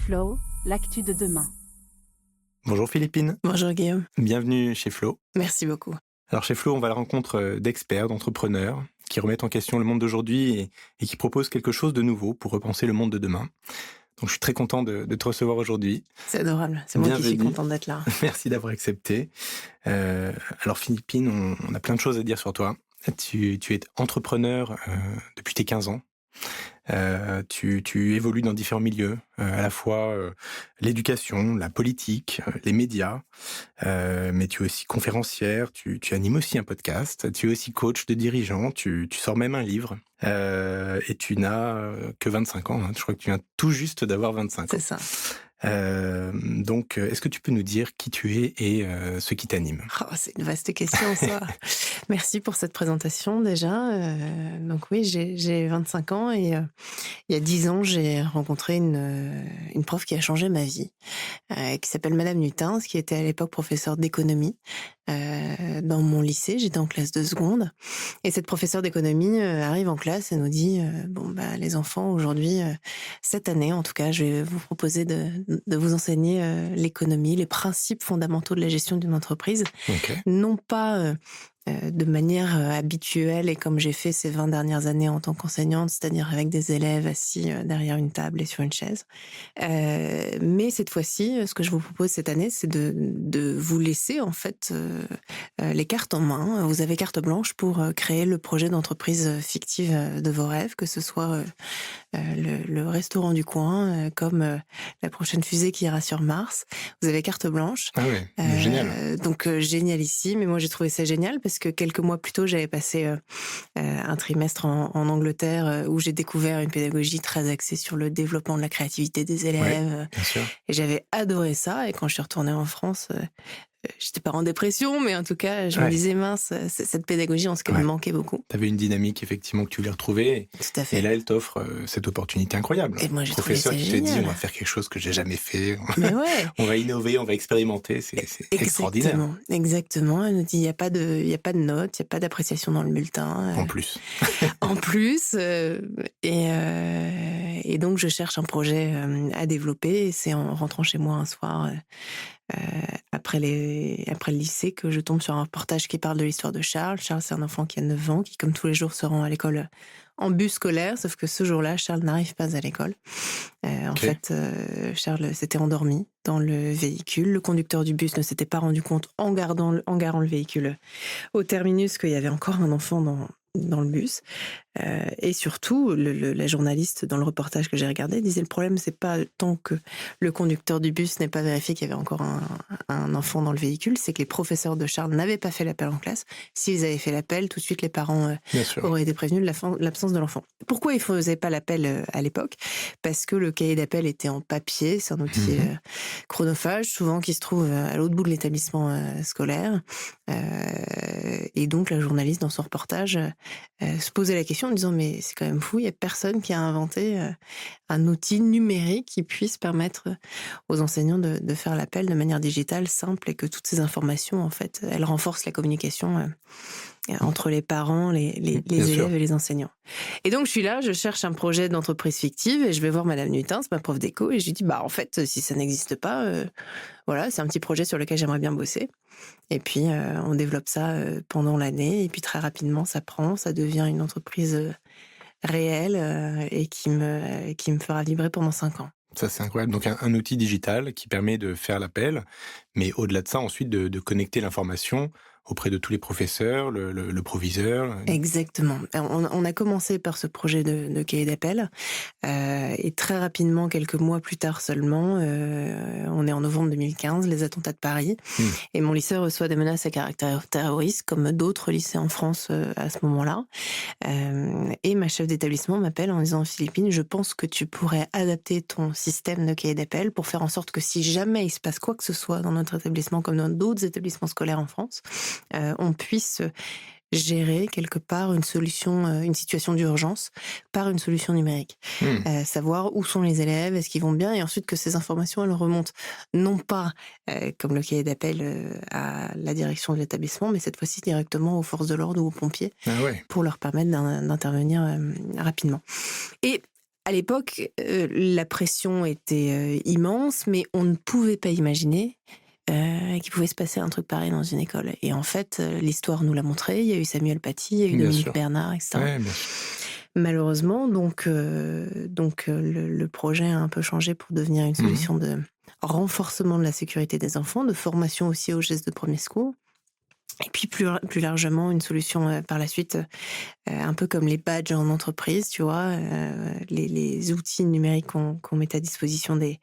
Flow, l'actu de demain. Bonjour Philippine. Bonjour Guillaume. Bienvenue chez Flow. Merci beaucoup. Alors chez Flow, on va à la rencontre d'experts, d'entrepreneurs qui remettent en question le monde d'aujourd'hui et qui proposent quelque chose de nouveau pour repenser le monde de demain. Donc je suis très content de te recevoir aujourd'hui. C'est adorable, c'est moi qui suis Bienvenue. contente d'être là. Merci d'avoir accepté. Alors Philippine, on a plein de choses à dire sur toi. Tu es entrepreneur depuis tes 15 ans. Tu évolues dans différents milieux, à la fois l'éducation, la politique, les médias, mais tu es aussi conférencière, tu animes aussi un podcast, tu es aussi coach de dirigeants, tu sors même un livre, et tu n'as que 25 ans, hein. Je crois que tu viens tout juste d'avoir 25 ans. C'est ça. Donc, est-ce que tu peux nous dire qui tu es et ce qui t'anime ? Oh, c'est une vaste question, ça. Merci pour cette présentation, déjà. Donc oui, j'ai 25 ans et il y a 10 ans, j'ai rencontré une prof qui a changé ma vie, qui s'appelle Madame Nutins, qui était à l'époque professeure d'économie dans mon lycée. J'étais en classe de seconde. Et cette professeure d'économie arrive en classe et nous dit les enfants, aujourd'hui, cette année, en tout cas, je vais vous proposer de vous enseigner l'économie, les principes fondamentaux de la gestion d'une entreprise. Ok. Non pas de manière habituelle et comme j'ai fait ces 20 dernières années en tant qu'enseignante, c'est-à-dire avec des élèves assis derrière une table et sur une chaise. Mais cette fois-ci, ce que je vous propose cette année, c'est de vous laisser en fait les cartes en main. Vous avez carte blanche pour créer le projet d'entreprise fictive de vos rêves, que ce soit le restaurant du coin, comme la prochaine fusée qui ira sur Mars. Vous avez carte blanche. Ah ouais, génial. Donc génial ici, mais moi j'ai trouvé ça génial parce que quelques mois plus tôt, j'avais passé un trimestre en Angleterre où j'ai découvert une pédagogie très axée sur le développement de la créativité des élèves. Ouais, bien sûr. Et j'avais adoré ça. Et quand je suis retournée en France, j'étais pas en dépression, mais en tout cas, je me disais, mince, cette pédagogie, en ce qu'elle me manquait beaucoup. Tu avais une dynamique, effectivement, que tu voulais retrouver. Tout à fait. Et là, elle t'offre cette opportunité incroyable. Et moi, j'ai trouvé Professeur ça qui te dit, génial. on va faire quelque chose que j'ai jamais fait. Mais ouais. On va innover, on va expérimenter. C'est extraordinaire. Exactement. Elle nous dit, il n'y a pas de notes, il n'y a pas d'appréciation dans le bulletin. En plus. En plus. Et donc, je cherche un projet à développer. Et c'est en rentrant chez moi un soir, après le lycée, que je tombe sur un reportage qui parle de l'histoire de Charles. Charles, c'est un enfant qui a 9 ans, qui, comme tous les jours, se rend à l'école en bus scolaire, sauf que ce jour-là, Charles n'arrive pas à l'école. En fait, Charles s'était endormi dans le véhicule. Le conducteur du bus ne s'était pas rendu compte, en garant le véhicule au terminus, qu'il y avait encore un enfant dans le bus. Et surtout, la journaliste dans le reportage que j'ai regardé disait, le problème, c'est pas tant que le conducteur du bus n'ait pas vérifié qu'il y avait encore un enfant dans le véhicule, c'est que les professeurs de Charles n'avaient pas fait l'appel en classe. S'ils avaient fait l'appel, tout de suite, les parents auraient été prévenus de l'absence de l'enfant. Pourquoi ils ne faisaient pas l'appel à l'époque ? Parce que le cahier d'appel était en papier, c'est un outil chronophage, souvent qui se trouve à l'autre bout de l'établissement scolaire. Et donc, la journaliste, dans son reportage, se posait la question en disant, mais c'est quand même fou, il n'y a personne qui a inventé un outil numérique qui puisse permettre aux enseignants de faire l'appel de manière digitale, simple, et que toutes ces informations, en fait, elles renforcent la communication entre les parents, les élèves et les enseignants. Et donc, je suis là, je cherche un projet d'entreprise fictive et je vais voir Madame Nutins, ma prof d'éco, et je lui dis, en fait, si ça n'existe pas, voilà, c'est un petit projet sur lequel j'aimerais bien bosser. Et puis, on développe ça pendant l'année, et puis très rapidement, ça devient une entreprise réelle et qui me fera vibrer pendant 5 ans. Ça, c'est incroyable. Donc, un outil digital qui permet de faire l'appel, mais au-delà de ça, ensuite, de connecter l'information auprès de tous les professeurs, le proviseur. Exactement. On a commencé par ce projet de cahier d'appel, et très rapidement, quelques mois plus tard seulement, on est en novembre 2015, les attentats de Paris, et mon lycée reçoit des menaces à caractère terroriste, comme d'autres lycées en France à ce moment-là. Et ma chef d'établissement m'appelle en disant, Philippine, je pense que tu pourrais adapter ton système de cahier d'appel pour faire en sorte que si jamais il se passe quoi que ce soit dans notre établissement, comme dans d'autres établissements scolaires en France, on puisse gérer quelque part une situation d'urgence par une solution numérique. Savoir où sont les élèves, est-ce qu'ils vont bien, et ensuite que ces informations, elles remontent non pas comme le cahier d'appel à la direction de l'établissement, mais cette fois-ci directement aux forces de l'ordre ou aux pompiers pour leur permettre d'intervenir rapidement. Et À l'époque, la pression était immense, mais on ne pouvait pas imaginer qu'il pouvait se passer un truc pareil dans une école. Et en fait, l'histoire nous l'a montré. Il y a eu Samuel Paty, il y a eu Bien Dominique sûr. Bernard, etc. Ouais, bien sûr. Malheureusement, le projet a un peu changé pour devenir une Mmh. solution de renforcement de la sécurité des enfants, de formation aussi aux gestes de premier secours. Et puis plus largement, une solution par la suite, un peu comme les badges en entreprise, tu vois, les outils numériques qu'on mettait à disposition des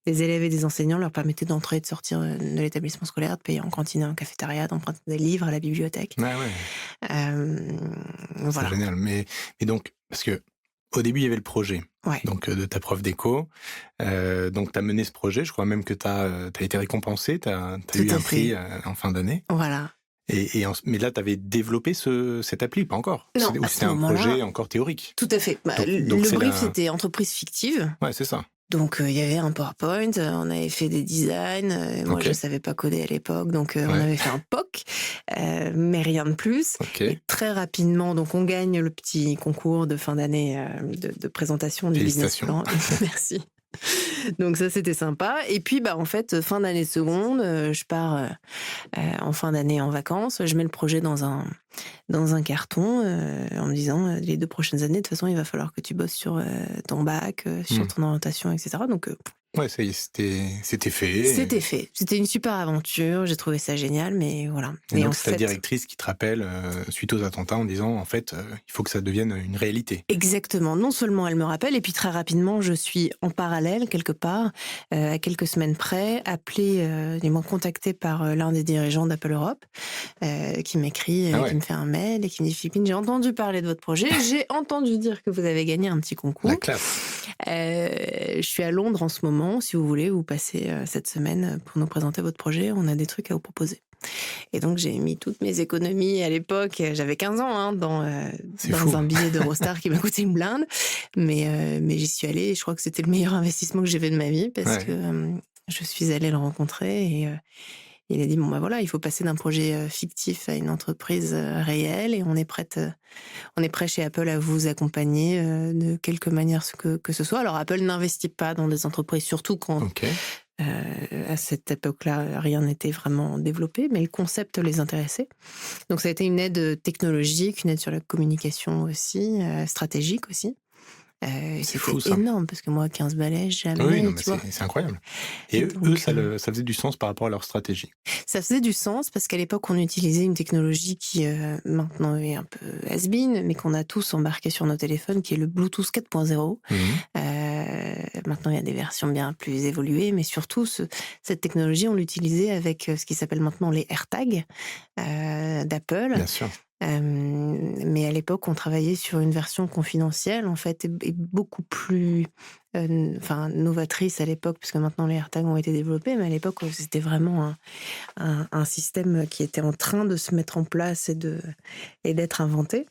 élèves et des enseignants leur permettaient d'entrer et de sortir de l'établissement scolaire, de payer en cantine et en cafétéria, d'emprunter des livres à la bibliothèque. Ouais, ouais, Euh, c'est voilà, génial. Mais donc, parce que au début, il y avait le projet. ouais, Donc, de ta prof d'éco. Donc, tu as mené ce projet. Je crois même que tu as été récompensé. Tu as tout eu à un prix fait. en fin d'année. Voilà. Mais là, tu avais développé cette appli, pas encore. Non, Ou à c'était ce un projet moment-là, encore théorique. tout à fait. Bah, Donc le c'est brief, la... c'était entreprise fictive. Ouais, c'est ça. Donc, il y avait un PowerPoint, on avait fait des designs. Moi, je Ok. savais pas coder à l'époque, donc on Ouais. avait fait un POC, mais rien de plus. Ok. Et très rapidement, donc on gagne le petit concours de fin d'année de présentation du business Félicitations. plan. Merci. Donc ça, c'était sympa. Et puis, bah, en fait, fin d'année seconde, je pars en fin d'année en vacances. Je mets le projet dans un carton en me disant les 2 prochaines années, de toute façon, il va falloir que tu bosses sur ton bac, sur Hmm. ton orientation, etc. Donc, Ouais, ça y est, c'était fait. c'était fait. C'était une super aventure. J'ai trouvé ça génial, mais voilà. Et Et en donc, c'est ta fait, directrice qui te rappelle, suite aux attentats, en disant, en fait, il faut que ça devienne une réalité. exactement. Non seulement elle me rappelle, et puis très rapidement, je suis en parallèle, quelque part, à quelques semaines près, appelée, ils m'ont contactée par l'un des dirigeants d'Apple Europe, qui m'écrit, Ah qui ouais, me fait un mail et qui me dit: Philippine, j'ai entendu parler de votre projet, j'ai entendu dire que vous avez gagné un petit la concours. classe. Je suis à Londres en ce moment, si vous voulez, vous passez cette semaine pour nous présenter votre projet, on a des trucs à vous proposer. Et donc j'ai mis toutes mes économies à l'époque, j'avais 15 ans, hein, C'est fou. dans un billet d'Eurostar qui m'a coûté une blinde, mais j'y suis allée et je crois que c'était le meilleur investissement que j'ai fait de ma vie parce Ouais. que je suis allée le rencontrer et il a dit bon bah voilà, il faut passer d'un projet fictif à une entreprise réelle et on est prêt chez Apple à vous accompagner de quelque manière que ce soit. Alors Apple n'investit pas dans des entreprises, surtout quand Ok. à cette époque-là rien n'était vraiment développé, mais le concept les intéressait. Donc ça a été une aide technologique, une aide sur la communication aussi, stratégique aussi. C'est fou, C'était ça. énorme parce que moi 15 balais Oui, non, jamais, mais tu vois. c'est incroyable. Et eux, Donc ça faisait du sens par rapport à leur stratégie. ça faisait du sens parce qu'à l'époque, on utilisait une technologie qui maintenant est un peu has-been, mais qu'on a tous embarqué sur nos téléphones, qui est le Bluetooth 4.0. Mhm. Maintenant, il y a des versions bien plus évoluées, mais surtout, cette technologie, on l'utilisait avec ce qui s'appelle maintenant les AirTags d'Apple. Bien sûr. Mais à l'époque, on travaillait sur une version confidentielle, en fait, et beaucoup plus novatrice à l'époque, puisque maintenant les AirTags ont été développés, mais à l'époque, c'était vraiment un système qui était en train de se mettre en place et d'être inventé.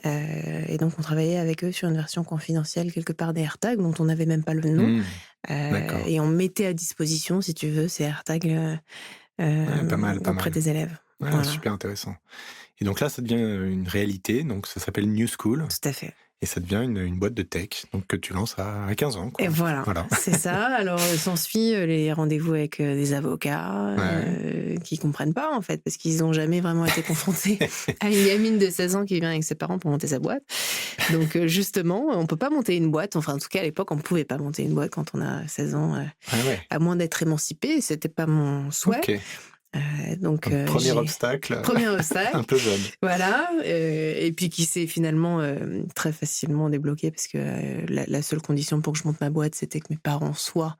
Et donc, on travaillait avec eux sur une version confidentielle, quelque part, des AirTags, dont on n'avait même pas le nom. Mhm. D'accord. Et on mettait à disposition, si tu veux, ces AirTags Ouais, pas mal, pas auprès mal. des élèves. Ouais, Voilà, super intéressant. Et donc là, ça devient une réalité. Donc ça s'appelle New School. tout à fait. Et ça devient une boîte de tech donc, que tu lances à 15 ans. Et Quoi. voilà, Voilà. c'est ça. Alors, s'ensuit les rendez-vous avec des avocats Ouais. qui comprennent pas, en fait, parce qu'ils n'ont jamais vraiment été confrontés à une gamine de 16 ans qui vient avec ses parents pour monter sa boîte. Donc, justement, on peut pas monter une boîte. Enfin, en tout cas, à l'époque, on pouvait pas monter une boîte quand on a 16 ans, Ah ouais. à moins d'être émancipé. C'était pas mon souhait. Ok. Donc, Donc, premier j'ai... obstacle, Premier obstacle. un peu jeune. Voilà, et puis qui s'est finalement très facilement débloqué parce que la seule condition pour que je monte ma boîte, c'était que mes parents soient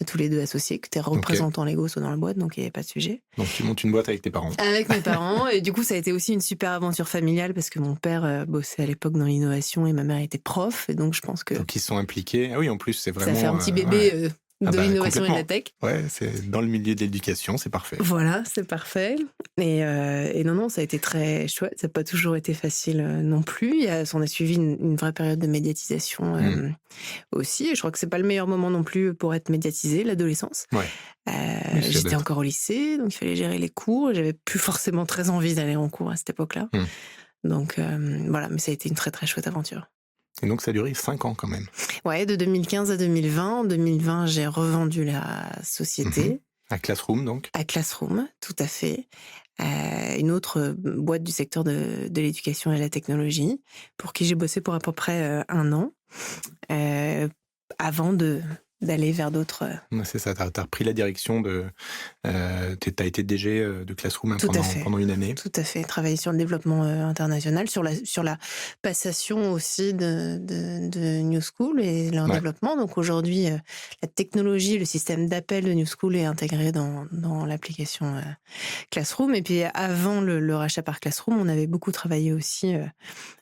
tous les deux associés, que tes représentants légaux soient dans la boîte, donc il n'y avait pas de sujet. Donc tu montes une boîte avec tes parents. Avec mes parents, et du coup ça a été aussi une super aventure familiale parce que mon père bossait à l'époque dans l'innovation et ma mère était prof, et donc je pense que Donc ils sont impliqués. Ah oui, en plus, c'est vraiment... ça fait un petit bébé ouais. de l'innovation et de la complètement. tech. Ouais, c'est dans le milieu de l'éducation, c'est parfait. Voilà, c'est parfait. Et non, ça a été très chouette. Ça n'a pas toujours été facile non plus. On a suivi une vraie période de médiatisation aussi. Et je crois que c'est pas le meilleur moment non plus pour être médiatisé, l'adolescence. Ouais. Oui, c'est J'étais bête. encore au lycée, donc il fallait gérer les cours. J'avais plus forcément très envie d'aller en cours à cette époque-là. Donc voilà, mais ça a été une très très chouette aventure. Et donc, ça a duré 5 ans quand même. Ouais, de 2015 à 2020. En 2020, j'ai revendu la Mhm. société À Classroom, donc. à Classroom, tout à fait. Une autre boîte du secteur de l'éducation et la technologie, pour qui j'ai bossé pour à peu près 1 an, avant d'aller vers d'autres. Ouais, c'est ça, tu as repris la direction de... tu as été DG de Classroom Tout à fait. pendant une année. Tout à fait. Travailler sur le développement international, sur la passation aussi de New School et leur Ouais. développement. Donc aujourd'hui, la technologie, le système d'appel de New School est intégré dans l'application Classroom. Et puis avant le rachat par Classroom, on avait beaucoup travaillé aussi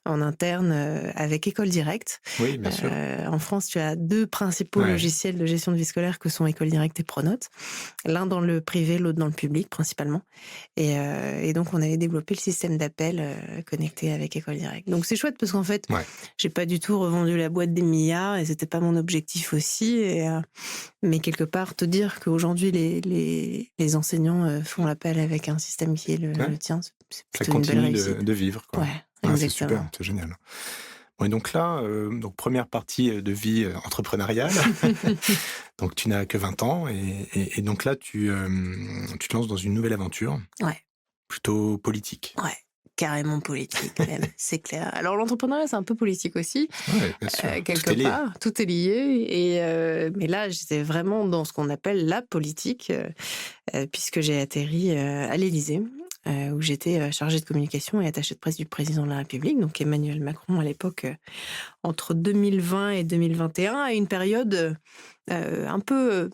en interne avec École Directe. Oui, bien sûr. En France, tu as 2 principaux Ouais. logiciels de gestion de vie scolaire que sont École Directe et Pronote. L'un dans le privé, l'autre dans le public principalement. Et donc on avait développé le système d'appel connecté avec École Directe. Donc c'est chouette parce qu'en fait, Ouais. j'ai pas du tout revendu la boîte des milliards et c'était pas mon objectif aussi. Mais quelque part, te dire qu'aujourd'hui les enseignants font l'appel avec un système qui est Ouais. le tien, c'est Ça plutôt une belle continue réussite. de vivre, quoi. Ouais, Ah, c'est super, exactement. c'est génial. Bon, et donc là, donc première partie de vie entrepreneuriale. Donc tu n'as que 20 ans et donc là, tu te lances dans une nouvelle aventure, Ouais. plutôt politique. Ouais, carrément politique même, c'est clair. Alors l'entrepreneuriat, c'est un peu politique aussi, Ouais, bien sûr. quelque Tout est lié. part, tout est lié. Mais là, j'étais vraiment dans ce qu'on appelle la politique, puisque j'ai atterri à l'Élysée, où j'étais chargée de communication et attachée de presse du président de la République, donc Emmanuel Macron à l'époque, entre 2020 et 2021, à une période un peu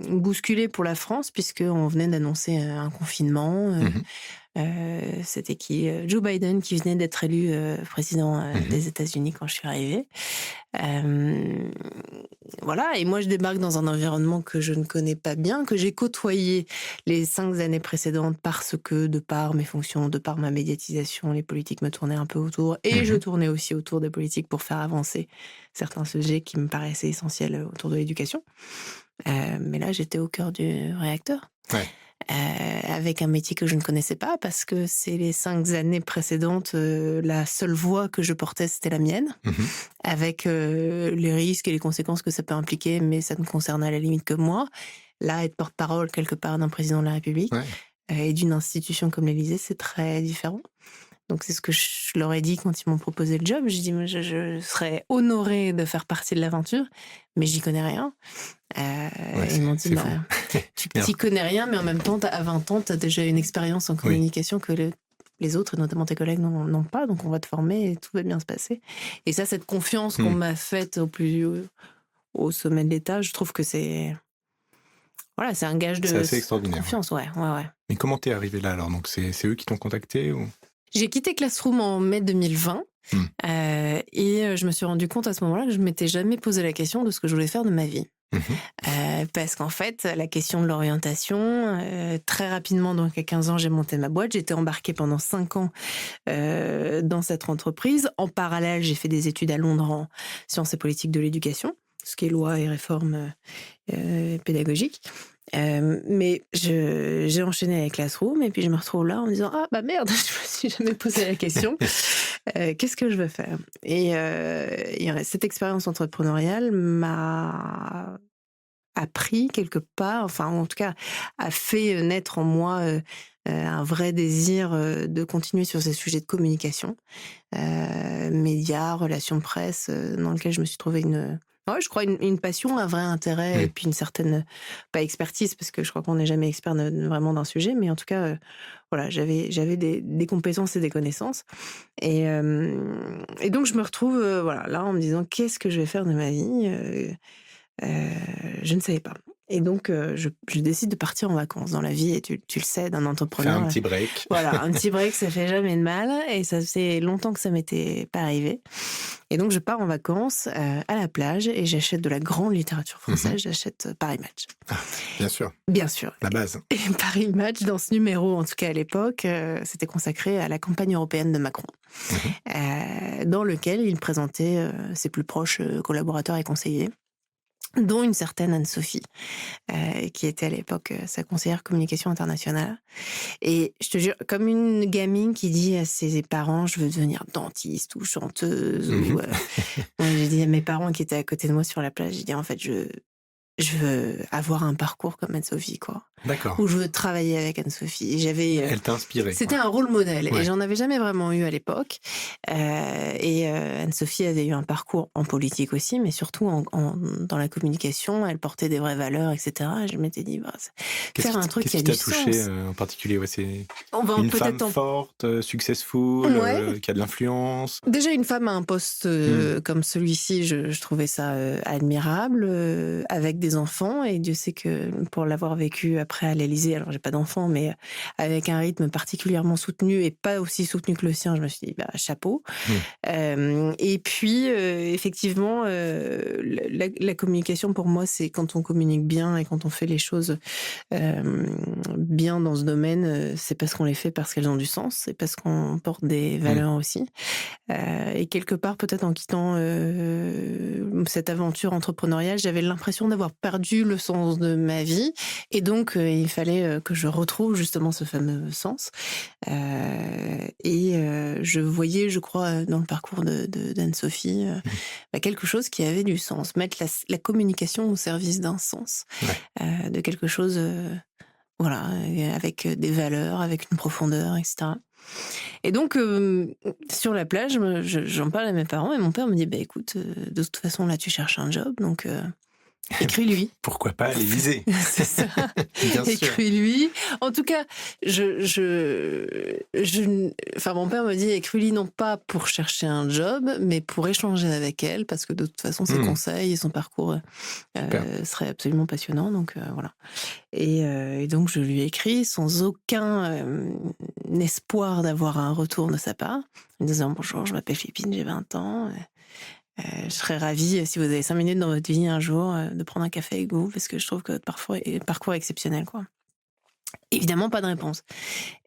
bousculée pour la France, puisqu'on venait d'annoncer un confinement. Mhm. C'était Joe Biden qui venait d'être élu président Mhm. des États-Unis quand je suis arrivée. Voilà, et moi je débarque dans un environnement que je ne connais pas bien, que j'ai côtoyé les 5 années précédentes parce que, de par mes fonctions, de par ma médiatisation, les politiques me tournaient un peu autour, et je Mhm. tournais aussi autour des politiques pour faire avancer certains sujets qui me paraissaient essentiels autour de l'éducation. Mais là, j'étais au cœur du réacteur. Ouais. Avec un métier que je ne connaissais pas, parce que c'est les 5 années précédentes, la seule voix que je portais, c'était la mienne, Mhm. avec les risques et les conséquences que ça peut impliquer, mais ça ne concerne à la limite que moi. Là, être porte-parole quelque part d'un président de la République Ouais. et d'une institution comme l'Élysée, c'est très différent. Donc c'est ce que je leur ai dit quand ils m'ont proposé le job. J'ai dit, moi, je serais honorée de faire partie de l'aventure, mais j'y connais rien. Ouais, Ils m'ont dit, c'est fou. tu Mais alors, t'y connais rien, mais en même temps, à 20 ans, tu as déjà une expérience en oui. communication que les autres, et notamment tes collègues, n'ont pas. Donc on va te former et tout va bien se passer. Et ça, cette confiance qu'on m'a faite au sommet de l'État, je trouve que c'est un gage C'est de assez extraordinaire. Ouais. confiance. Ouais. Mais comment t'es arrivé là alors? Donc c'est eux qui t'ont contacté ou... J'ai quitté Classroom en mai 2020 et je me suis rendu compte à ce moment-là que je ne m'étais jamais posé la question de ce que je voulais faire de ma vie. Parce qu'en fait, la question de l'orientation, très rapidement, donc à 15 ans, j'ai monté ma boîte. J'étais embarquée pendant 5 ans dans cette entreprise. En parallèle, j'ai fait des études à Londres en sciences et politiques de l'éducation, ce qui est loi et réforme pédagogique. Mais j'ai enchaîné avec Classroom et puis je me retrouve là en me disant « Ah bah merde, je me suis jamais posé la question. Qu'est-ce que je veux faire ?» Et cette expérience entrepreneuriale m'a appris quelque part, enfin en tout cas a fait naître en moi un vrai désir de continuer sur ces sujets de communication, médias, relations presse, dans lequel je me suis trouvée je crois une passion, un vrai intérêt et puis une certaine, pas expertise parce que je crois qu'on n'est jamais expert vraiment d'un sujet, mais en tout cas, voilà, j'avais des compétences et des connaissanses et donc je me retrouve, voilà, là en me disant: «Qu'est-ce que je vais faire de ma vie ?» Je ne savais pas. Et donc, je décide de partir en vacances. Dans la vie, et tu le sais, d'un Faire un entrepreneur, petit break. voilà, un petit break, ça fait jamais de mal et ça faisait longtemps que ça m'était pas arrivé. Et donc je pars en vacances, à la plage et j'achète de la grande littérature française, j'achète Paris Match. Ah, bien sûr, Bien sûr. la base. Et Paris Match, dans ce numéro, en tout cas à l'époque, c'était consacré à la campagne européenne de Macron, dans lequel il présentait ses plus proches collaborateurs et conseillers. dont une certaine Anne-Sophie, qui était à l'époque sa conseillère communication internationale. Et je te jure, comme une gamine qui dit à ses parents, je veux devenir dentiste ou chanteuse, ou Mhm. moi, j'ai dit à mes parents qui étaient à côté de moi sur la plage, j'ai dit en fait, je veux avoir un parcours comme Anne-Sophie, quoi. D'accord. Ou je veux travailler avec Anne-Sophie. Et Elle t'a inspiré, c'était quoi. un rôle modèle et Ouais. j'en avais jamais vraiment eu à l'époque. Anne-Sophie avait eu un parcours en politique aussi, mais surtout dans la communication. Elle portait des vraies valeurs, etc. Et je m'étais dit, bah, faire un truc Qu'est-ce qui a qui du t'a touché sens. en particulier? Ouais, c'est On va une femme peut-être en... forte, successful, Ouais. qui a de l'influence. Déjà, une femme à un poste Hmm. comme celui-ci, je trouvais ça admirable, avec des enfants. Et Dieu sait que pour l'avoir vécu après à l'Élysée, alors j'ai pas d'enfants, mais avec un rythme particulièrement soutenu et pas aussi soutenu que le sien, je me suis dit, bah, chapeau. Hmm. Et puis, effectivement, la communication pour moi, c'est quand on communique bien et quand on fait les choses bien dans ce domaine, c'est parce qu'on les fait parce qu'elles ont du sens, c'est parce qu'on porte des Hmm. valeurs aussi. Et quelque part, peut-être en quittant cette aventure entrepreneuriale, j'avais l'impression d'avoir perdu le sens de ma vie. Et donc, il fallait que je retrouve justement ce fameux sens. Je voyais, je crois, dans le parcours d'Anne-Sophie, Hmm. bah, quelque chose qui avait du sens. Mettre la communication au service d'un sens, Ouais. de quelque chose, voilà, avec des valeurs, avec une profondeur, etc. Et donc, sur la plage, j'en parle à mes parents et mon père me dit, bah écoute, de toute façon, là, tu cherches un job, donc écris-lui. Pourquoi pas à l'Élysée? C'est ça. Bien sûr. Écris-lui. En tout cas, enfin, mon père me dit, écris-lui non pas pour chercher un job, mais pour échanger avec elle, parce que de toute façon, ses Hmm. conseils et son parcours Super. seraient absolument passionnants. Donc, voilà. Et donc, je lui ai écrit sans aucun espoir d'avoir un retour de sa part, en disant, bonjour, je m'appelle Philippine, j'ai 20 ans. Je serais ravie, si vous avez 5 minutes dans votre vie un jour, de prendre un café avec vous, parce que je trouve que votre parcours est exceptionnel, quoi. Évidemment, pas de réponse.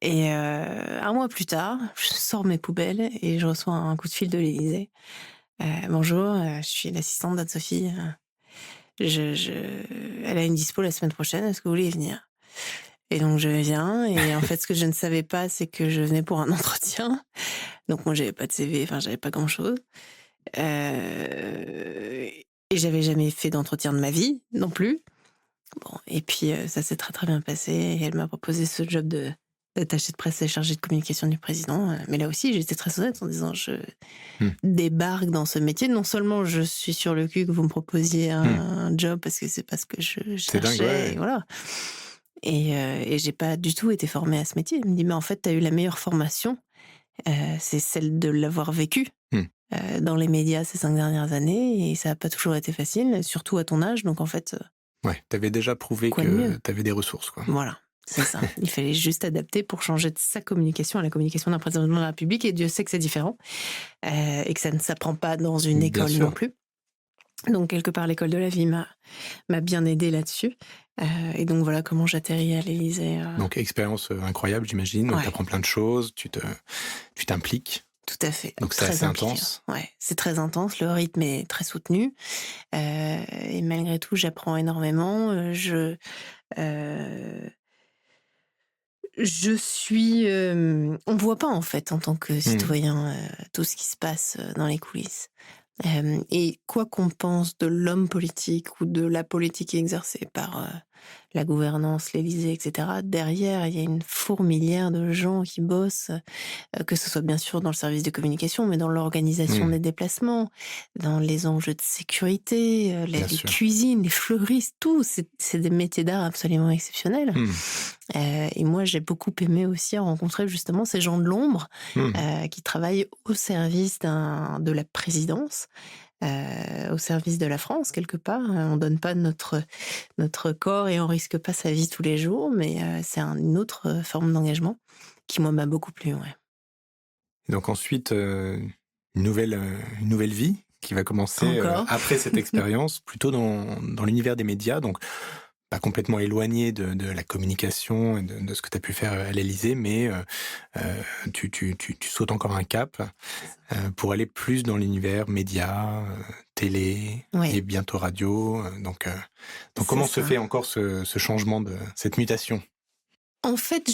Et un mois plus tard, je sors mes poubelles et je reçois un coup de fil de l'Élysée. Bonjour, je suis l'assistante d'Anne-Sophie. Elle a une dispo la semaine prochaine, est-ce que vous voulez y venir? Et donc je viens, et en fait, ce que je ne savais pas, c'est que je venais pour un entretien. Donc moi, j'avais pas de CV, enfin, j'avais pas grand-chose. Et j'avais jamais fait d'entretien de ma vie non plus. Bon, et puis ça s'est très très bien passé. Et elle m'a proposé ce job d'attaché de presse et chargée de communication du président. Mais là aussi, j'étais très honnête en disant, je Hmm. débarque dans ce métier. Non seulement je suis sur le cul que vous me proposiez Hmm. un job parce que c'est pas ce que je C'est dingue, cherchais, et ouais. voilà. Et j'ai pas du tout été formée à ce métier. Elle me dit, mais en fait, tu as eu la meilleure formation, c'est celle de l'avoir vécu Hmm. dans les médias ces 5 dernières années, et ça a pas toujours été facile, surtout à ton âge. Donc en fait, Ouais, t'avais déjà prouvé quoi de que mieux? t'avais des ressources, quoi. Voilà, c'est ça. Il fallait juste adapter pour changer de sa communication à la communication d'un président de la République, et Dieu sait que c'est différent, et que ça ne s'apprend pas dans une Bien école non sûr. plus. Donc quelque part, l'école de la vie m'a bien aidée là-dessus. Et donc voilà comment j'atterris à l'Élysée. Donc expérience, incroyable, j'imagine. Donc Ouais, t'apprends plein de choses, tu t'impliques. tout à fait. Donc c'est Très assez impliquée. intense. Ouais, c'est très intense. Le rythme est très soutenu. Et malgré tout, j'apprends énormément. Euh, je suis... on voit pas, en fait, en tant que Hmm. citoyen, tout ce qui se passe dans les coulisses. Et quoi qu'on pense de l'homme politique ou de la politique exercée par la gouvernance, l'Élysée, etc., derrière, il y a une fourmilière de gens qui bossent, que ce soit bien sûr dans le service de communication, mais dans l'organisation Hmm. des déplacements, dans les enjeux de sécurité, Bien les sûr. cuisines, les fleuristes, tout. C'est des métiers d'art absolument exceptionnels. Hmm. Et moi, j'ai beaucoup aimé aussi rencontrer justement ces gens de l'ombre Hmm. qui travaillent au service de la présidence, au service de la France, quelque part. On donne pas notre corps et on risque pas sa vie tous les jours, mais c'est une autre forme d'engagement qui, moi, m'a beaucoup plu. Ouais. Et donc ensuite, une nouvelle vie qui va commencer Encore. après cette expérience, plutôt dans l'univers des médias. Donc pas complètement éloigné de la communication et de ce que tu as pu faire à l'Élysée, mais tu sautes encore un cap pour aller plus dans l'univers médias, télé et Oui, bientôt radio. Donc c'est comment se ça. fait encore ce changement, cette mutation? En fait,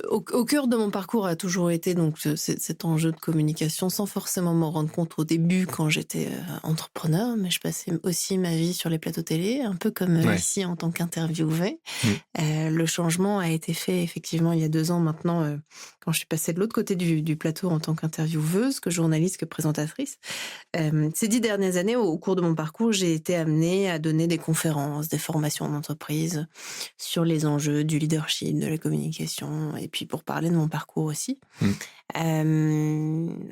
au cœur de mon parcours a toujours été donc cet enjeu de communication, sans forcément m'en rendre compte au début quand j'étais entrepreneur, mais je passais aussi ma vie sur les plateaux télé, un peu comme Ouais. ici en tant qu'interviewée. Mmh. Le changement a été fait effectivement il y a 2 ans maintenant, quand je suis passée de l'autre côté du plateau en tant qu'intervieweuse, que journaliste, que présentatrice. Ces 10 dernières années, au cours de mon parcours, j'ai été amenée à donner des conférences, des formations en entreprise sur les enjeux du leadership, de la communication et puis pour parler de mon parcours aussi, Mmh.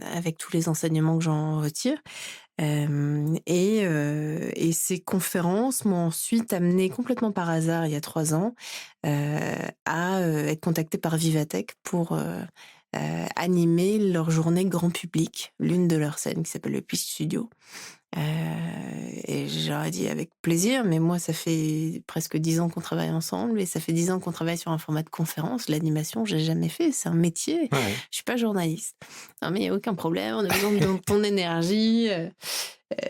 avec tous les enseignements que j'en retire. Et ces conférences m'ont ensuite amenée complètement par hasard, il y a 3 ans, heu, à, être contactée par Vivatech pour, animer leur journée grand public, l'une de leurs scènes qui s'appelle le Pitch Studio. Heu et je leur ai dit: «Avec plaisir», mais moi ça fait presque 10 ans qu'on travaille ensemble et ça fait 10 ans qu'on travaille sur un format de conférence. L'animation, j'ai jamais fait, c'est un métier, Ouais. je suis pas journaliste. «Non mais il y a aucun problème, on a besoin de ton énergie».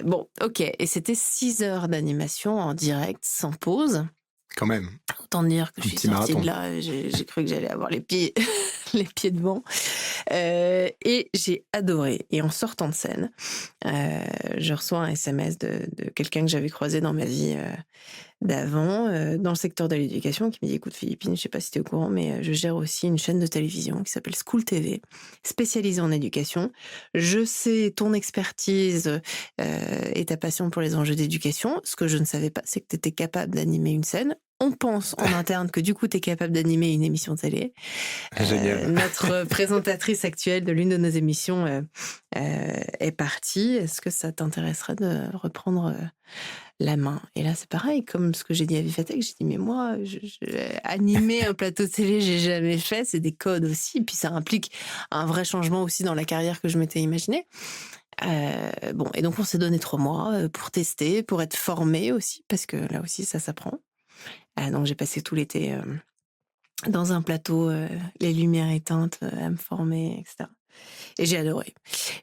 Bon, OK, et c'était 6 heures d'animation en direct, sans pause. Quand même, Autant dire que je un suis petit sortie de marathon. là, j'ai cru que j'allais avoir les pieds les pieds devant, et j'ai adoré. Et en sortant de scène, heu, je reçois un SMS de quelqu'un que j'avais croisé dans ma vie, d'avant, dans le secteur de l'éducation, qui me dit: «Écoute Philippine, je sais pas si tu es au courant, mais je gère aussi une chaîne de télévision qui s'appelle School TV, spécialisée en éducation. Je sais ton expertise, et ta passion pour les enjeux d'éducation. Ce que je ne savais pas, c'est que tu étais capable d'animer une scène. On pense en interne que du coup, tu es capable d'animer une émission télé. Génial. Notre présentatrice actuelle de l'une de nos émissions, est partie. Est-ce que ça t'intéresserait de reprendre, la main?» Et là, c'est pareil, comme ce que j'ai dit à Vivatech, j'ai dit: «Mais moi, animer un plateau télé, j'ai jamais fait, c'est des codes aussi, puis ça implique un vrai changement aussi dans la carrière que je m'étais imaginée». Bon, et donc on s'est donné 3 mois, pour tester, pour être formés aussi, parce que là aussi ça s'apprend. Donc j'ai passé tout l'été, dans un plateau, les lumières éteintes, à me former et cetera. Et j'ai adoré.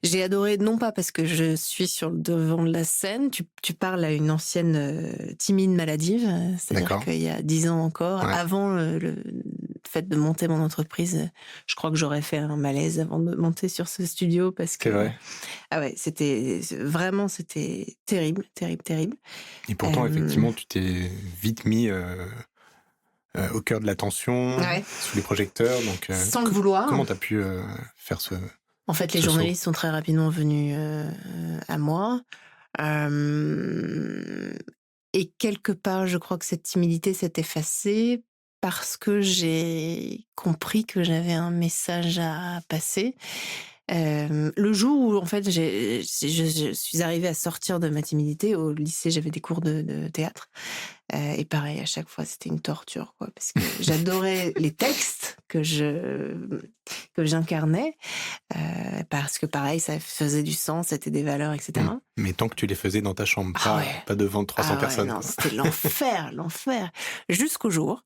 J'ai adoré, non pas parce que je suis sur le devant de la scène. Tu parles à une ancienne, timide maladive, c'est-à-dire D'accord. qu'il y a 10 ans encore, Ouais. avant, le fait de monter mon entreprise, je crois que j'aurais fait un malaise avant de monter sur ce studio parce C'est que vrai. ah ouais, vraiment, c'était terrible, terrible, terrible. Et pourtant, Hem, effectivement, tu t'es vite mis, au cœur de l'attention, ouais, sous les projecteurs, donc sans le vouloir. comment tu as pu, faire En fait, les ce saut? journalistes sont très rapidement venus, à moi. Hem Et quelque part, je crois que cette timidité s'est effacée parce que j'ai compris que j'avais un message à passer. Le jour où en fait je suis arrivée à sortir de ma timidité, au lycée, j'avais des cours de théâtre. Et pareil, à chaque fois, c'était une torture, quoi, parce que j'adorais les textes que j'incarnais, parce que pareil, ça faisait du sens, c'était des valeurs, et Mmh. cetera. Mais tant que tu les faisais dans ta chambre, Ah pas ouais! pas devant 300 Ah ouais, personnes, non, quoi. c'était l'enfer, l'enfer. Jusqu'au jour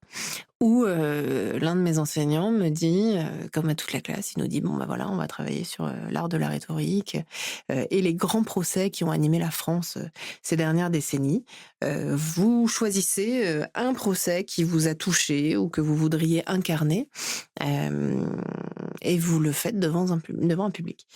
où, l'un de mes enseignants me dit, comme à toute la classe, il nous dit: «Bon, bah, voilà, on va travailler sur, l'art de la rhétorique, et les grands procès qui ont animé la France, ces dernières décennies. Vous choisissez, un procès qui vous a touché ou que vous voudriez incarner, hem et vous le faites devant un public».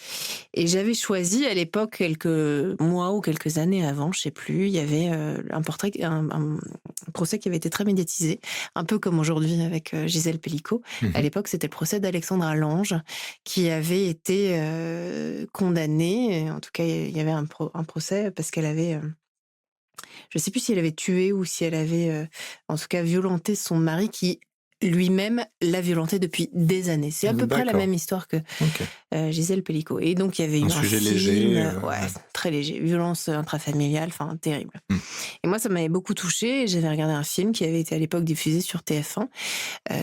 Et j'avais choisi à l'époque, quelques mois ou quelques années avant, je sais plus, il y avait, un procès qui avait été très médiatisé, un peu comme aujourd'hui avec, Gisèle Pelicot. Mmh À mh. l'époque, c'était le procès d'Alexandra Lange qui avait été, condamnée, en tout cas, il y avait un procès parce qu'elle avait, je sais plus si elle avait tué ou si elle avait, en tout cas violenté son mari qui, lui-même l'a violenté depuis des années. C'est à peu près la D'accord. même histoire que OK. Gisèle Pellicot. Et donc, il y avait Un eu un sujet film, léger, ouais, ouais. très léger, violence intrafamiliale, enfin terrible. Mmh. Et moi, ça m'avait beaucoup touchée. J'avais regardé un film qui avait été à l'époque diffusé sur TF1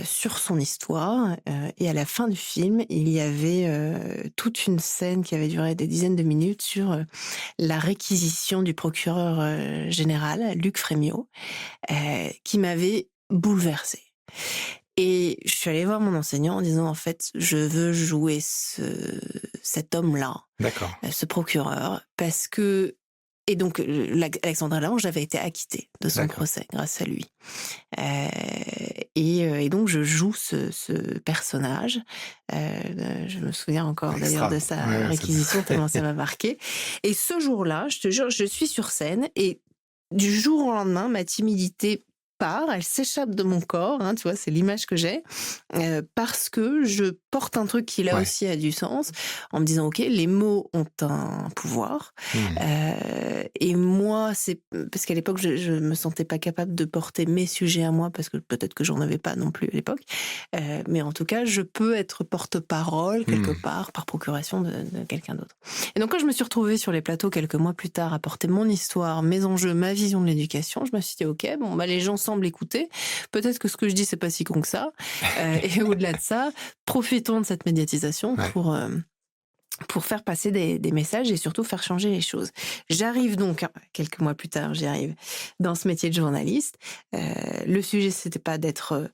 sur son histoire. Et à la fin du film, il y avait toute une scène qui avait duré des dizaines de minutes sur la réquisition du procureur général, Luc Frémiot, qui m'avait bouleversée. Et je suis allée voir mon enseignant en disant, en fait, je veux jouer cet homme-là, D'accord. ce procureur, parce que... Et donc, Alexandra Lange avait été acquittée de son D'accord. procès grâce à lui. Et donc, je joue ce personnage. Je me souviens encore d'ailleurs Extra. de sa Ouais, réquisition, tellement ça m'a marqué. Et ce jour-là, je te jure, je suis sur scène et du jour au lendemain, ma timidité part, elle s'échappe de mon corps, hein, tu vois, c'est l'image que j'ai, parce que je porte un truc qui là Ouais. aussi a du sens, en me disant, ok, les mots ont un pouvoir, Mmh. et moi, c'est parce qu'à l'époque, je me sentais pas capable de porter mes sujets à moi, parce que peut-être que j'en avais pas non plus à l'époque, mais en tout cas, je peux être porte-parole quelque Mmh. part par procuration de quelqu'un d'autre. Et donc quand je me suis retrouvée sur les plateaux quelques mois plus tard à porter mon histoire, mes enjeux, ma vision de l'éducation, je me suis dit ok, bon bah les gens semblent écouter, peut-être que ce que je dis c'est pas si con que ça, et au-delà de ça, profitons de cette médiatisation Ouais. pour faire passer des messages et surtout faire changer les choses. J'arrive donc, quelques mois plus tard, j'y arrive, dans ce métier de journaliste. Le sujet, c'était pas d'être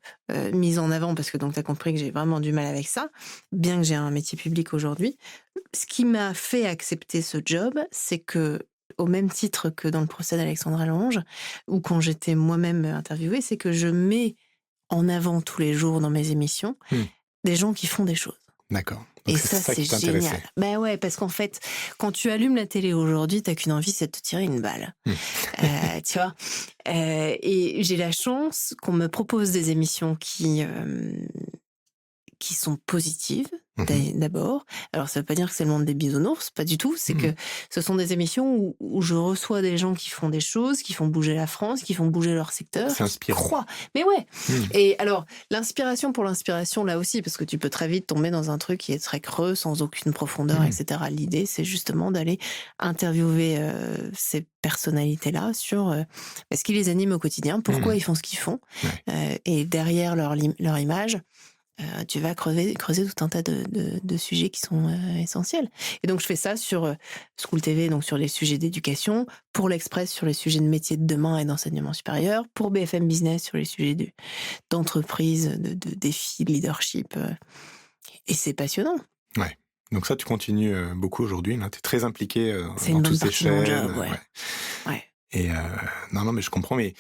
mise en avant, parce que donc tu as compris que j'ai vraiment du mal avec ça, bien que j'ai un métier public aujourd'hui. Ce qui m'a fait accepter ce job, c'est que, au même titre que dans le procès d'Alexandra Lange, ou quand j'étais moi-même interviewée, c'est que je mets en avant tous les jours dans mes émissions Mmh. des gens qui font des choses. D'accord. Et Donc c'est ça, ça c'est qui génial. t'intéressait? Ben ouais, parce qu'en fait, quand tu allumes la télé aujourd'hui, t'as qu'une envie, c'est de te tirer une balle. Mmh. Tu vois. Et j'ai la chance qu'on me propose des émissions qui sont positives, Mmh mh. d'abord. Alors, ça veut pas dire que c'est le monde des bisounours, pas du tout. C'est Mmh. que ce sont des émissions où je reçois des gens qui font des choses, qui font bouger la France, qui font bouger leur secteur, C'est qui inspirant. croient. Mais ouais. Mmh. Et alors, l'inspiration pour l'inspiration, là aussi, parce que tu peux très vite tomber dans un truc qui est très creux, sans aucune profondeur, Mmh. etc. L'idée, c'est justement d'aller interviewer ces personnalités-là sur ce qui les anime au quotidien, pourquoi Mmh. ils font ce qu'ils font, Ouais. et derrière leur image, tu vas creuser tout un tas de sujets qui sont essentiels. Et donc, je fais ça sur School TV, donc sur les sujets d'éducation, pour l'Express sur les sujets de métiers de demain et d'enseignement supérieur, pour BFM Business sur les sujets d'entreprise, de défis, de leadership. Et c'est passionnant. Ouais. Donc ça, tu continues, beaucoup aujourd'hui, là. Tu es très impliqué, C'est dans une toutes bonne ces partie de mon chaînes, job, ouais. ouais. Ouais. Et non, mais je comprends, mais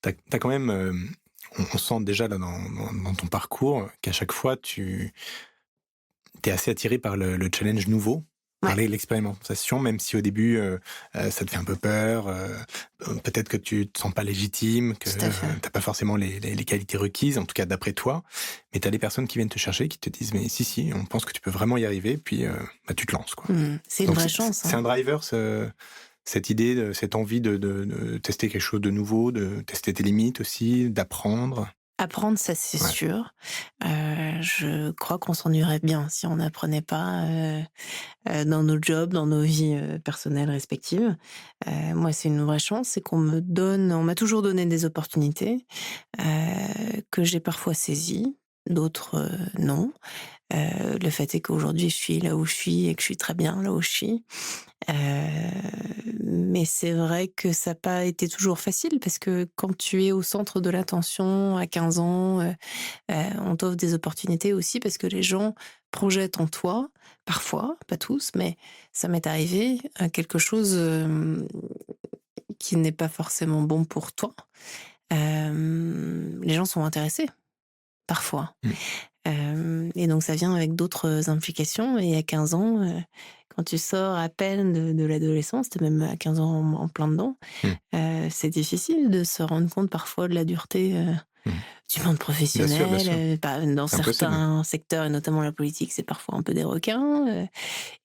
tu as quand même, on sent déjà là dans ton parcours qu'à chaque fois tu es assez attiré par le challenge nouveau, par Ouais, l'expérimentation, même si au début, ça te fait un peu peur, peut-être que tu te sens pas légitime, que, tout à fait. tu pas forcément les qualités requises, en tout cas d'après toi. Mais tu as des personnes qui viennent te chercher, qui te disent: «Mais si, on pense que tu peux vraiment y arriver», puis, bah, tu te lances, quoi. C'est une Donc vraie c'est chance, c'est hein. un driver, cette idée, cette envie de tester quelque chose de nouveau, de tester tes limites aussi, d'apprendre? Apprendre, ça c'est Ouais. sûr. Je crois qu'on s'ennuierait bien si on n'apprenait pas dans nos jobs, dans nos vies personnelles respectives. Moi, c'est une vraie chance, c'est on m'a toujours donné des opportunités que j'ai parfois saisies, d'autres non. Le fait est qu'aujourd'hui, je suis là où je suis et que je suis très bien là où je suis. Mais c'est vrai que ça n'a pas été toujours facile, parce que quand tu es au centre de l'attention à 15 ans, on t'offre des opportunités aussi parce que les gens projettent en toi, parfois, pas tous, mais ça m'est arrivé, quelque chose qui n'est pas forcément bon pour toi. Les gens sont intéressés, parfois. Mmh. Et donc ça vient avec d'autres implications, et à 15 ans, quand tu sors à peine de l'adolescence, tu même à 15 ans en plein dedans, Mmh. c'est difficile de se rendre compte parfois de la dureté Mmh. du monde Bien sûr, bien professionnel. sûr. Dans C'est impossible. certains secteurs, et notamment la politique, c'est parfois un peu des requins.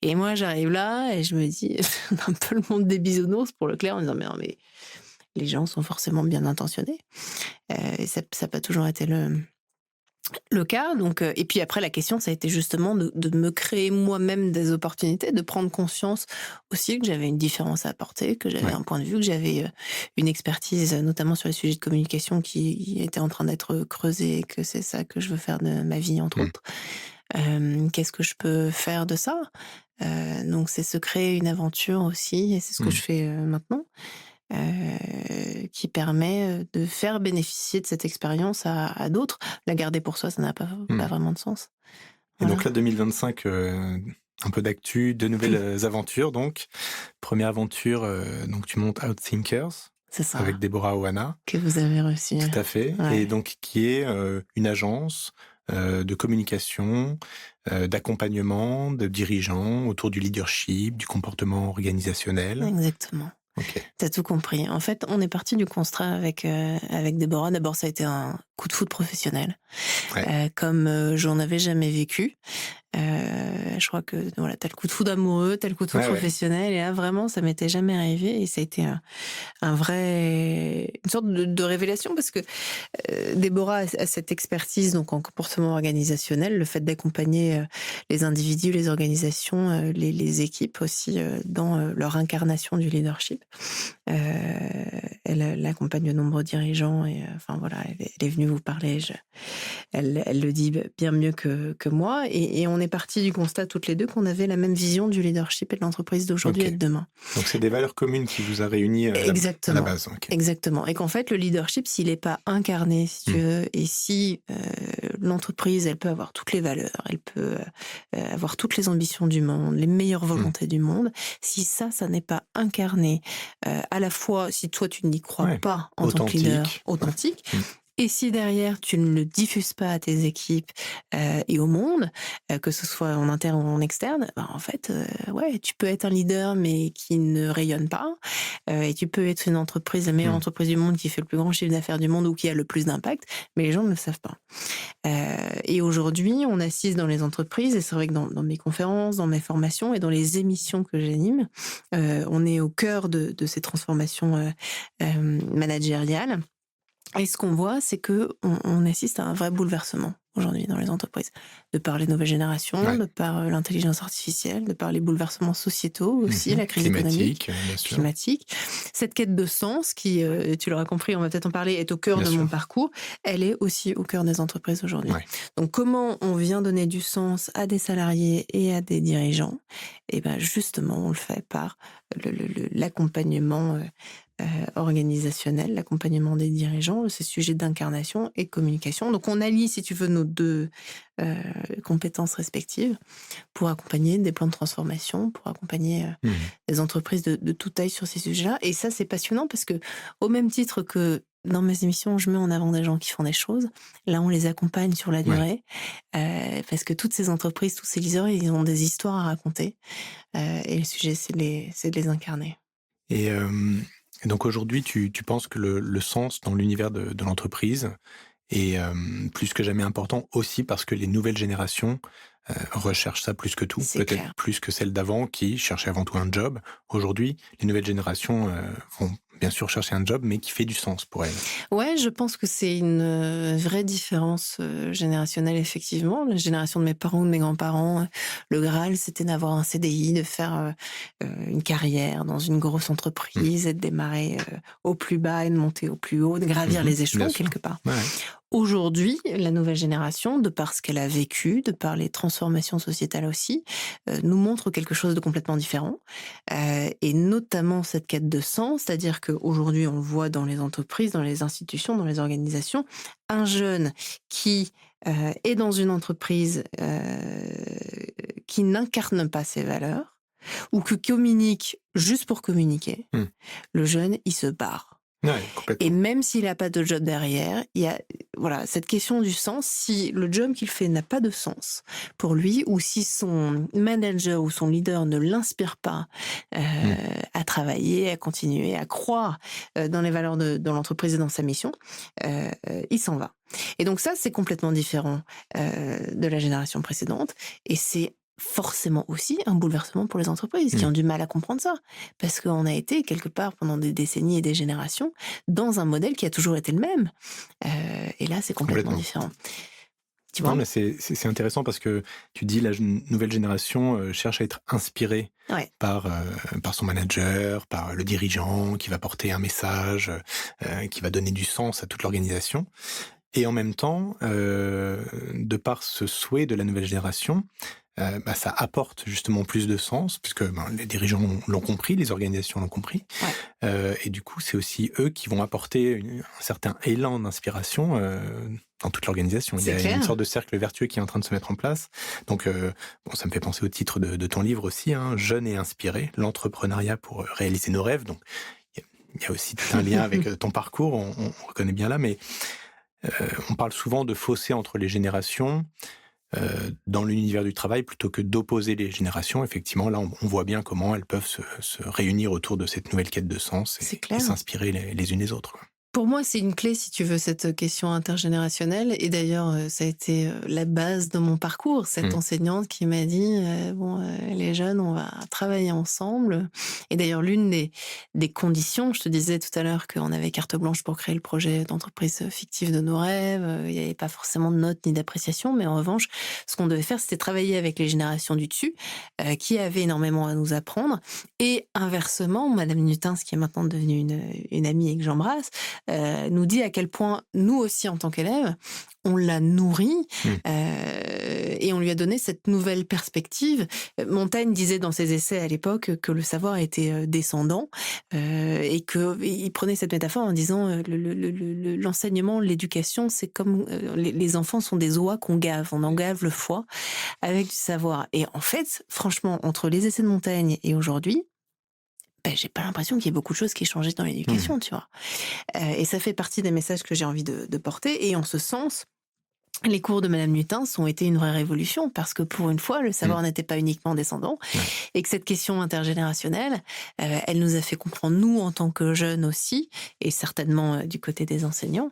Et moi, j'arrive là et je me dis, un peu le monde des bisounours pour le clair, en disant, mais non, mais les gens sont forcément bien intentionnés. Et ça n'a pas toujours été le cas. Donc, et puis après, la question, ça a été justement de me créer moi-même des opportunités, de prendre conscience aussi que j'avais une différence à apporter, que j'avais Ouais. un point de vue, que j'avais une expertise, notamment sur les sujets de communication qui était en train d'être creusée et que c'est ça que je veux faire de ma vie, entre Mmh. autres. Qu'est-ce que je peux faire de ça? Donc c'est se créer une aventure aussi et c'est ce que Mmh. je fais, maintenant, qui permet, de faire bénéficier de cette expérience à d'autres. La garder pour soi, ça n'a pas Mmh. vraiment de sens. Et donc Voilà. là, 2025, un peu d'actu, de nouvelles aventures donc. Première aventure, donc tu montes Outthinkers C'est avec ça, Déborah Oana. que vous avez reçu. Tout à fait. Et Ouais, donc qui est une agence de communication, d'accompagnement de dirigeants autour du leadership, du comportement organisationnel. exactement. OK. Tu as tout compris. En fait, on est parti du constat avec Déborah. D'abord, ça a été un coup de foudre professionnel, Ouais. comme, j'en avais jamais vécu. Je crois que voilà, tu as le coup de foudre amoureux, tu as le coup de foudre Ouais, ouais. professionnel et là, vraiment, ça m'était jamais arrivé et ça a été un vrai une sorte de révélation parce que, Déborah a cette expertise donc en comportement organisationnel, le fait d'accompagner, les individus, les organisations, les équipes aussi, dans, leur incarnation du leadership. Heu, elle accompagne de nombreux dirigeants et enfin voilà, elle est venue vous parler, elle le dit bien mieux que moi et on est partis du constat toutes les 2 qu'on avait la même vision du leadership et de l'entreprise d'aujourd'hui OK. et de demain. Donc c'est des valeurs communes qui vous a réunis à la Exactement, base. OK. exactement et qu'en fait le leadership s'il est pas incarné, si tu Mmh. veux et si, l'entreprise, elle peut avoir toutes les valeurs, elle peut, avoir toutes les ambitions du monde, les meilleures Mmh. volontés du monde, si ça n'est pas incarné, à la fois si toi tu n'y crois Ouais. pas en tant que leader Authentique. Ouais. authentique Mmh. et si derrière tu ne le diffuses pas à tes équipes, et au monde, que ce soit en interne ou en externe, ben, en fait, ouais, tu peux être un leader mais qui ne rayonne pas, et tu peux être une entreprise, la meilleure Mmh. entreprise du monde qui fait le plus grand chiffre d'affaires du monde ou qui a le plus d'impact, mais les gens ne le savent pas. Et aujourd'hui, on assiste dans les entreprises et c'est vrai que dans mes conférences, dans mes formations et dans les émissions que j'anime, on est au cœur de ces transformations, managériales et ce qu'on voit, c'est qu'on assiste à un vrai bouleversement aujourd'hui dans les entreprises, de par les nouvelles générations, Ouais. de par, l'intelligence artificielle, de par les bouleversements sociétaux aussi, Mmh. la crise économique, Climatique, bien sûr. climatique. Cette quête de sens qui, tu l'auras compris, on va peut-être en parler, est au cœur Bien de sûr. mon parcours, elle est aussi au cœur des entreprises aujourd'hui. Ouais. Donc comment on vient donner du sens à des salariés et à des dirigeants? Et ben, justement, on le fait par l'accompagnement, organisationnel, l'accompagnement des dirigeants, ces sujets d'incarnation et de communication. Donc on allie, si tu veux, nos 2 heu, compétences respectives pour accompagner des plans de transformation, pour accompagner, Mmh. des entreprises de toute taille sur ces sujets-là et ça, c'est passionnant parce que au même titre que dans mes émissions, je mets en avant des gens qui font des choses, là, on les accompagne sur la Ouais. durée, parce que toutes ces entreprises, tous ces leaders, ils ont des histoires à raconter, et le sujet, c'est de les incarner. Et et donc aujourd'hui, tu penses que le sens dans l'univers de l'entreprise est, plus que jamais important aussi parce que les nouvelles générations, recherchent ça plus que tout, C'est peut-être clair. plus que celles d'avant qui cherchaient avant tout un job. Aujourd'hui, les nouvelles générations, vont bien sûr chercher un job, mais qui fait du sens pour elles. Ouais, je pense que c'est une, vraie différence, générationnelle effectivement. La génération de mes parents ou de mes grands-parents, le Graal, c'était d'avoir un CDI, de faire, une carrière dans une grosse Mmh. entreprise et de démarrer, au plus bas et de monter au plus haut, de gravir Mmh. les Bien échelons sûr. quelque part. Ouais, ouais. Aujourd'hui, la nouvelle génération, de par ce qu'elle a vécu, de par les transformations sociétales aussi, nous montre quelque chose de complètement différent, et notamment cette quête de sens. C'est-à-dire qu'aujourd'hui, on le voit dans les entreprises, dans les institutions, dans les organisations, un jeune qui, est dans une entreprise, qui n'incarne pas ses valeurs ou qui communique juste pour communiquer, Mmh. le jeune, il se barre. Ouais, Et complètement. même s'il a pas de job derrière, il y a voilà, cette question du sens, si le job qu'il fait n'a pas de sens pour lui ou si son manager ou son leader ne l'inspire pas, heu, Mmh. à travailler, à continuer, à croire, dans les valeurs de l'entreprise et dans sa mission, il s'en va. Et donc ça, c'est complètement différent, de la génération précédente et c'est forcément aussi un bouleversement pour les entreprises qui Mmh. ont du mal à comprendre ça. Parce qu'on a été quelque part pendant des décennies et des générations dans un modèle qui a toujours été le même. Et là, c'est complètement Complètement. différent. Tu Non, vois? mais c'est intéressant parce que tu dis la nouvelle génération cherche à être inspirée Ouais, par son manager, par le dirigeant qui va porter un message, qui va donner du sens à toute l'organisation. Et en même temps, de par ce souhait de la nouvelle génération, ça apporte justement plus de sens puisque, les dirigeants l'ont compris, les organisations l'ont compris. ouais, Et du coup, c'est aussi eux qui vont apporter un certain élan d'inspiration, dans toute l'organisation. Il y c'est a une clair. sorte de cercle vertueux qui est en train de se mettre en place. Donc, ça me fait penser au titre de ton livre aussi, hein, «Jeune et inspiré, l'entrepreneuriat pour réaliser nos rêves». Donc il y a aussi tout un lien avec, ton parcours, on reconnaît bien là, mais on parle souvent de fossé entre les générations, dans l'univers du travail plutôt que d'opposer les générations. Effectivement, là, on voit bien comment elles peuvent se réunir autour de cette nouvelle quête de sens C'est et clair. s'inspirer les unes les autres, quoi. Pour moi, c'est une clé, si tu veux, cette question intergénérationnelle. Et d'ailleurs, ça a été la base de mon parcours. Cette Mmh. enseignante qui m'a dit, bon, les jeunes, on va travailler ensemble. Et d'ailleurs, l'une des conditions, je te disais tout à l'heure qu'on avait carte blanche pour créer le projet d'entreprise fictive de nos rêves. Il n'y avait pas forcément de notes ni d'appréciation, mais en revanche, ce qu'on devait faire, c'était travailler avec les générations du dessus, qui avaient énormément à nous apprendre. Et inversement, Madame Nutins, qui est maintenant devenue une amie et que j'embrasse, nous dit à quel point nous aussi en tant qu'élèves, on l'a nourri Mmh. et on lui a donné cette nouvelle perspective. Montaigne disait dans ses essais à l'époque que le savoir était descendant et qu'il prenait cette métaphore en disant l'enseignement, l'éducation, c'est comme les enfants sont des oies qu'on gave, on en gave le foie avec du savoir. Et en fait, franchement, entre les essais de Montaigne et aujourd'hui, j'ai pas l'impression qu'il y ait beaucoup de choses qui aient changé dans Mmh. l'éducation, tu vois. Et ça fait partie des messages que j'ai envie de porter. Et en ce sens, les cours de Madame Lutens ont été une vraie révolution parce que pour une fois, le Mmh. savoir n'était pas uniquement descendant Ouais. et que cette question intergénérationnelle, elle nous a fait comprendre, nous, en tant que jeunes aussi, et certainement du côté des enseignants,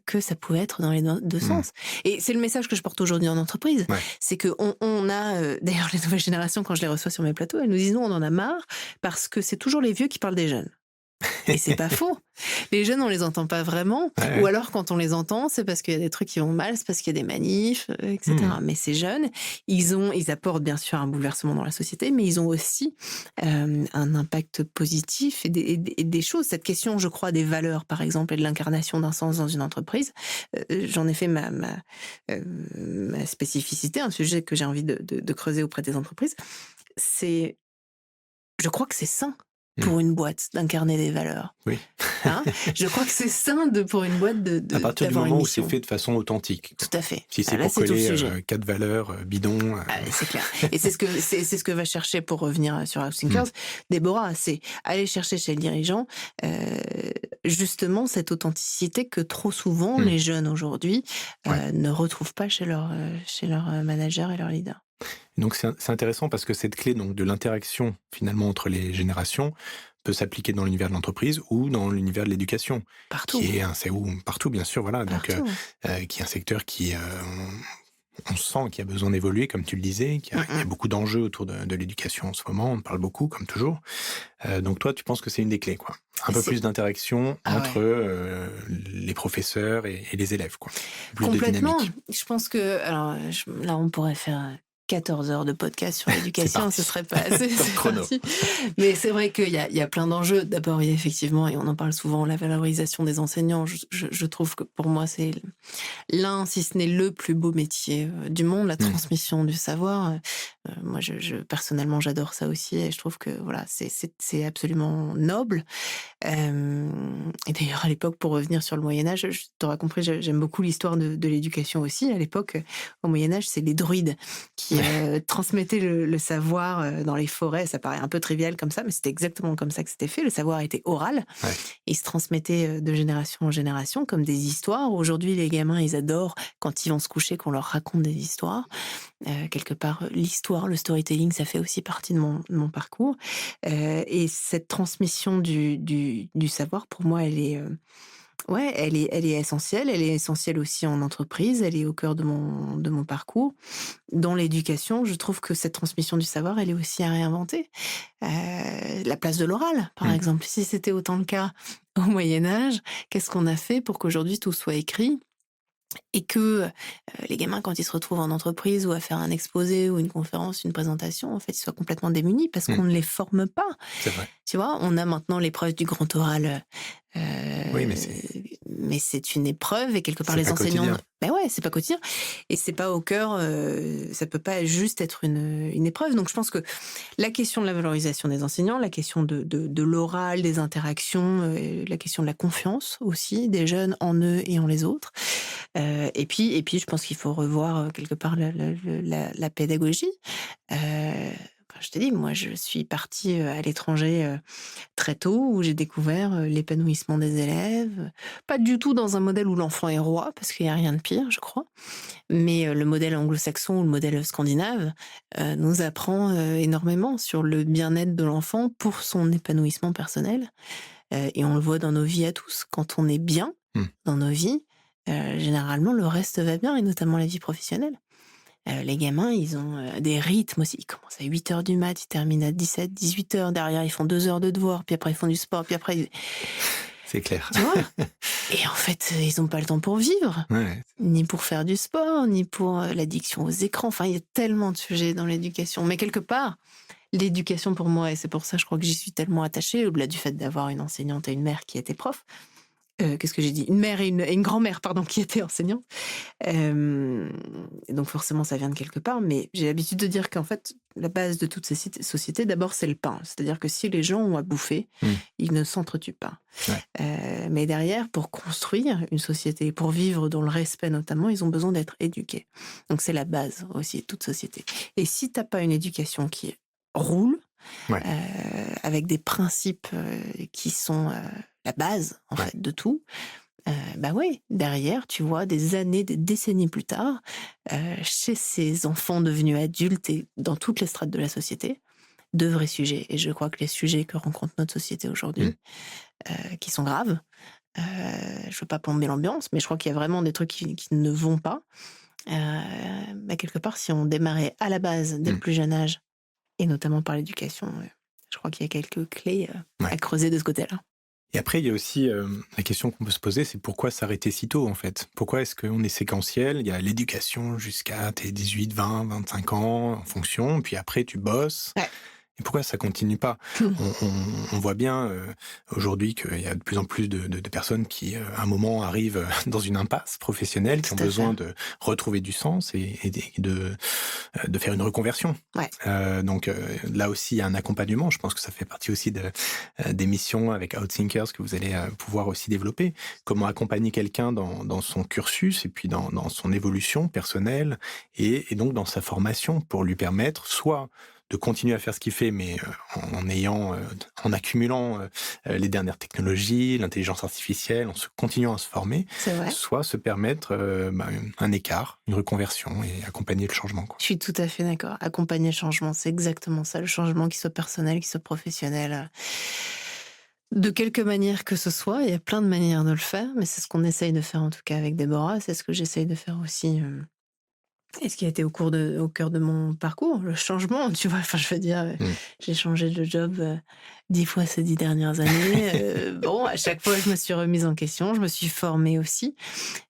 que ça pouvait être dans les deux Mmh. sens. Et c'est le message que je porte aujourd'hui en entreprise. Ouais. C'est qu'on a, d'ailleurs, les nouvelles générations, quand je les reçois sur mes plateaux, elles nous disent, nous, on en a marre parce que c'est toujours les vieux qui parlent des jeunes. Et c'est pas faux. Les jeunes, on les entend pas vraiment. Ouais, Ou ouais. alors, quand on les entend, c'est parce qu'il y a des trucs qui vont mal, c'est parce qu'il y a des manifs, Mmh. etc. Mais ces jeunes, ils apportent bien sûr un bouleversement dans la société, mais ils ont aussi un impact positif et des choses. Cette question, je crois, des valeurs, par exemple, et de l'incarnation d'un sens dans une entreprise, j'en ai fait ma spécificité, un sujet que j'ai envie de creuser auprès des entreprises. C'est, je crois que c'est sain Mmh. pour une boîte d'incarner des valeurs. Oui. Hein, je crois que c'est sain pour une boîte À partir du d'avoir une moment où c'est mission. fait de façon authentique, quoi. Tout à fait. Si c'est Là, pour c'est tout le coller, sujet. 4 valeurs, bidons, Ah, c'est clair. Et c'est ce que va chercher, pour revenir sur mmh. Outlinkers, Déborah, c'est aller chercher chez le dirigeant euh, justement cette authenticité que trop souvent Mmh. les jeunes aujourd'hui Ouais. ne retrouvent pas chez leur manager et leur leader. Donc c'est intéressant parce que cette clé donc de l'interaction finalement entre les générations peut s'appliquer dans l'univers de l'entreprise ou dans l'univers de l'éducation, Partout, qui est un c'est où partout bien sûr, voilà, donc partout. qui est un secteur qui, on sent qu'il y a besoin d'évoluer comme tu le disais, qu'il y a Mm, il y a mm. beaucoup d'enjeux autour de l'éducation en ce moment, on en parle beaucoup comme toujours. Donc toi, tu penses que c'est une des clés, quoi? Un peu C'est plus d'interaction ah entre, ouais. les professeurs et les élèves, quoi. Plus de Complètement. dynamique. Je pense que, alors, là, on pourrait faire 14 heures de podcast sur C'est l'éducation, ce parti. serait pas assez, Top c'est chrono. parti. Mais c'est vrai qu'il y a plein d'enjeux. D'abord, il y a effectivement, et on en parle souvent, la valorisation des enseignants. Je trouve que pour moi, c'est l'un, si ce n'est le plus beau métier du monde, la Mmh. transmission du savoir. Moi, personnellement, j'adore ça aussi, et je trouve que voilà, c'est absolument noble. Et d'ailleurs, à l'époque, pour revenir sur le Moyen-Âge, tu auras compris, j'aime beaucoup l'histoire de l'éducation aussi. À l'époque, au Moyen-Âge, c'est les druides qui transmettaient le savoir dans les forêts. Ça paraît un peu trivial comme ça, mais c'était exactement comme ça que c'était fait. Le savoir était oral. Ouais. Il se transmettait de génération en génération comme des histoires. Aujourd'hui, les gamins, ils adorent quand ils vont se coucher qu'on leur raconte des histoires. Quelque part, l'histoire, le storytelling, ça fait aussi partie de mon parcours. Et cette transmission du savoir, pour moi, ouais, elle est essentielle. Elle est essentielle aussi en entreprise. Elle est au cœur de mon parcours. Dans l'éducation, je trouve que cette transmission du savoir, elle est aussi à réinventer. La place de l'oral, par Mmh. exemple. Si c'était autant le cas au Moyen-Âge, qu'est-ce qu'on a fait pour qu'aujourd'hui tout soit écrit? et que les gamins, quand ils se retrouvent en entreprise ou à faire un exposé ou une conférence, une présentation, en fait, ils soient complètement démunis parce Mmh. qu'on ne les forme pas. C'est vrai. Tu vois, on a maintenant l'épreuve du grand oral, Oui, mais c'est mais c'est une épreuve et quelque part c'est les pas enseignants, quotidien. ben ouais, c'est pas quotidien et c'est pas au cœur, ça peut pas juste être une épreuve. Donc je pense que la question de la valorisation des enseignants, la question de l'oral, des interactions, la question de la confiance aussi des jeunes en eux et en les autres. Et puis je pense qu'il faut revoir, quelque part la pédagogie. Enfin, je te dis, moi je suis partie, à l'étranger, très tôt, où j'ai découvert, l'épanouissement des élèves, pas du tout dans un modèle où l'enfant est roi, parce qu'il y a rien de pire, je crois, mais le modèle anglo-saxon ou le modèle scandinave, nous apprend, énormément sur le bien-être de l'enfant pour son épanouissement personnel, et on le voit dans nos vies à tous. Quand on est bien Mmh. dans nos vies, généralement le reste va bien et notamment la vie professionnelle. Les gamins, ils ont, des rythmes aussi. Ils commencent à 8 heures du mat, ils terminent à 17-18 heures. Derrière, ils font 2 heures de devoirs, puis après ils font du sport, puis après ils C'est clair. tu vois? Et en fait, ils ont pas le temps pour vivre, Ouais. ni pour faire du sport, ni pour, l'addiction aux écrans. Enfin, il y a tellement de sujets dans l'éducation. Mais quelque part, l'éducation pour moi, et c'est pour ça, je crois que j'y suis tellement attachée, au-delà du fait d'avoir une enseignante et une mère qui était prof. Qu'est-ce que j'ai dit? Une mère et une grand-mère, pardon, qui était enseignante. Donc forcément, ça vient de quelque part, mais j'ai l'habitude de dire qu'en fait, la base de toutes ces sociétés, d'abord, c'est le pain. C'est-à-dire que si les gens ont à bouffer, Mmh. ils ne s'entretuent pas. Ouais. Mais derrière, pour construire une société, pour vivre dans le respect notamment, ils ont besoin d'être éduqués. Donc c'est la base aussi de toute société. Et si t'as pas une éducation qui roule, Ouais. avec des principes qui sont la base en Ouais. fait de tout, bah ouais, derrière, tu vois, des années, des décennies plus tard, chez ces enfants devenus adultes et dans toutes les strates de la société, de vrais sujets. Et je crois que les sujets que rencontre notre société Mmh. aujourd'hui, qui sont graves, euh, je veux pas plomber l'ambiance, mais je crois qu'il y a vraiment des trucs qui ne vont pas. Bah quelque part, si on démarrait à la base, dès le Mmh. plus jeune âge, et notamment par l'éducation, je crois qu'il y a quelques clés à Ouais. creuser de ce côté-là. Et après, il y a aussi la question qu'on peut se poser, c'est pourquoi s'arrêter si tôt, en fait? Pourquoi est-ce qu'on est séquentiel? Il y a l'éducation jusqu'à tes 18, 20, 25 ans, en fonction, puis après tu bosses. Ouais. Et pourquoi ça continue pas? On voit bien aujourd'hui qu'il y a de plus en plus de personnes qui, à un moment, arrivent dans une impasse professionnelle, qui ont Tout à fait. besoin de retrouver du sens et de faire une reconversion. Ouais. Donc là aussi, il y a un accompagnement. Je pense que ça fait partie aussi des missions avec Outsinkers que vous allez pouvoir aussi développer. Comment accompagner quelqu'un dans son cursus et puis dans son évolution personnelle et donc dans sa formation pour lui permettre soit de continuer à faire ce qu'il fait, mais en accumulant les dernières technologies, l'intelligence artificielle, continuant à se former, C'est vrai. soit se permettre un écart, une reconversion et accompagner le changement, quoi. Je suis tout à fait d'accord. Accompagner le changement, c'est exactement ça. Le changement, qu'il soit personnel, qu'il soit professionnel. De quelque manière que ce soit, il y a plein de manières de le faire, mais c'est ce qu'on essaye de faire en tout cas avec Déborah. C'est ce que j'essaye de faire aussi. Et ce qui a été au cœur de mon parcours, le changement, tu vois. Enfin, je veux dire, Mm. j'ai changé de job 10 fois ces 10 dernières années. Bon, à chaque fois, je me suis remise en question, je me suis formée aussi.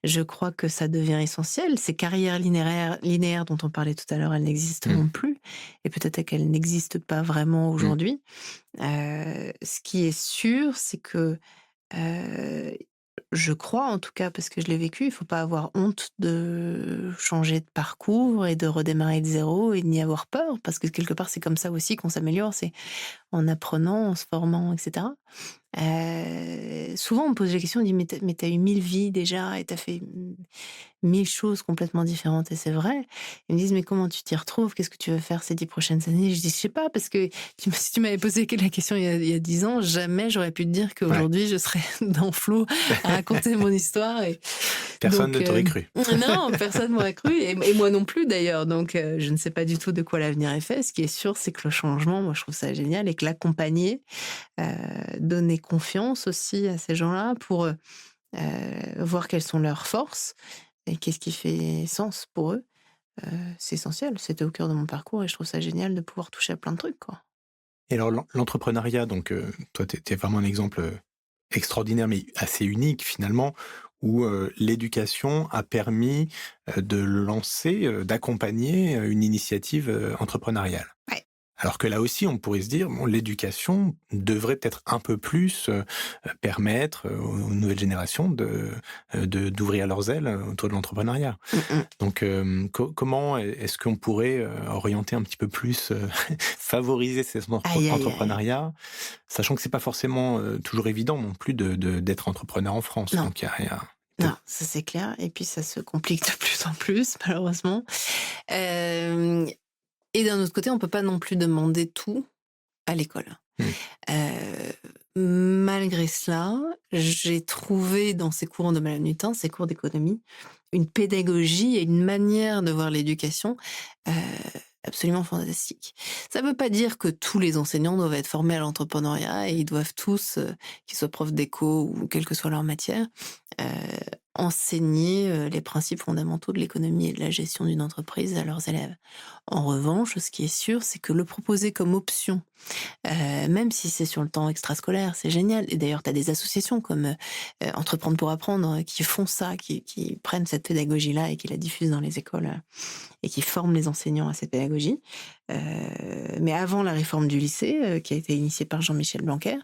Je crois que ça devient essentiel. Ces carrières linéaires dont on parlait tout à l'heure, elles n'existeront Mm. plus. Et peut-être qu'elles n'existent pas vraiment aujourd'hui. Ce qui est sûr, c'est que euh, je crois en tout cas, parce que je l'ai vécu, il faut pas avoir honte de changer de parcours et de redémarrer de zéro et de n'y avoir peur, parce que quelque part c'est comme ça aussi qu'on s'améliore, c'est en apprenant, en se formant, etc. Souvent on me pose la question, on dit mais t'as eu 1000 vies déjà et t'as fait 1000 choses complètement différentes, et c'est vrai. Ils me disent mais comment tu t'y retrouves, qu'est-ce que tu veux faire ces 10 prochaines années? Je dis je sais pas, parce que si tu m'avais posé la question il y a 10 ans, jamais j'aurais pu te dire Ouais. qu'aujourd'hui je serais dans Flow à raconter mon histoire. Et Personne donc, ne t'aurait cru. non, personne m'aurait cru, et moi non plus d'ailleurs. Donc, je ne sais pas du tout de quoi l'avenir est fait. Ce qui est sûr, c'est que le changement, moi, je trouve ça génial, et que l'accompagner, donner confiance aussi à ces gens-là pour voir quelles sont leurs forces et qu'est-ce qui fait sens pour eux. C'est essentiel. C'était au cœur de mon parcours et je trouve ça génial de pouvoir toucher à plein de trucs, quoi. Et alors l'entrepreneuriat, donc toi, tu es vraiment un exemple extraordinaire, mais assez unique finalement, où l'éducation a permis de lancer, d'accompagner une initiative entrepreneuriale. Ouais. Alors que là aussi, on pourrait se dire, bon, l'éducation devrait peut-être un peu plus permettre aux nouvelles générations d'ouvrir leurs ailes autour de l'entrepreneuriat. Mmh mh. Donc, comment est-ce qu'on pourrait orienter un petit peu plus, favoriser cet Aïe, aïe, aïe. entrepreneuriat, sachant que c'est pas forcément toujours évident non plus d'être entrepreneur en France. Non, Donc, il y a non, peut-être. ça c'est clair et puis ça se complique de plus en plus malheureusement. Hem Et d'un autre côté, on peut pas non plus demander tout à l'école. Hmm. Malgré cela, j'ai trouvé dans ces cours de Malamnutin, ces cours d'économie, une pédagogie et une manière de voir l'éducation, heu, absolument fantastique. Ça veut pas dire que tous les enseignants doivent être formés à l'entrepreneuriat et ils doivent tous, qu'ils soient profs d'éco ou quelle que soit leur matière, heu, enseigner, les principes fondamentaux de l'économie et de la gestion d'une entreprise à leurs élèves. En revanche, ce qui est sûr, c'est que le proposer comme option, même si c'est sur le temps extrascolaire, c'est génial et d'ailleurs tu as des associations comme, Entreprendre pour apprendre, qui font ça, qui prennent cette pédagogie-là et qui la diffusent dans les écoles, et qui forment les enseignants à cette pédagogie. Mais avant la réforme du lycée, qui a été initiée par Jean-Michel Blanquer,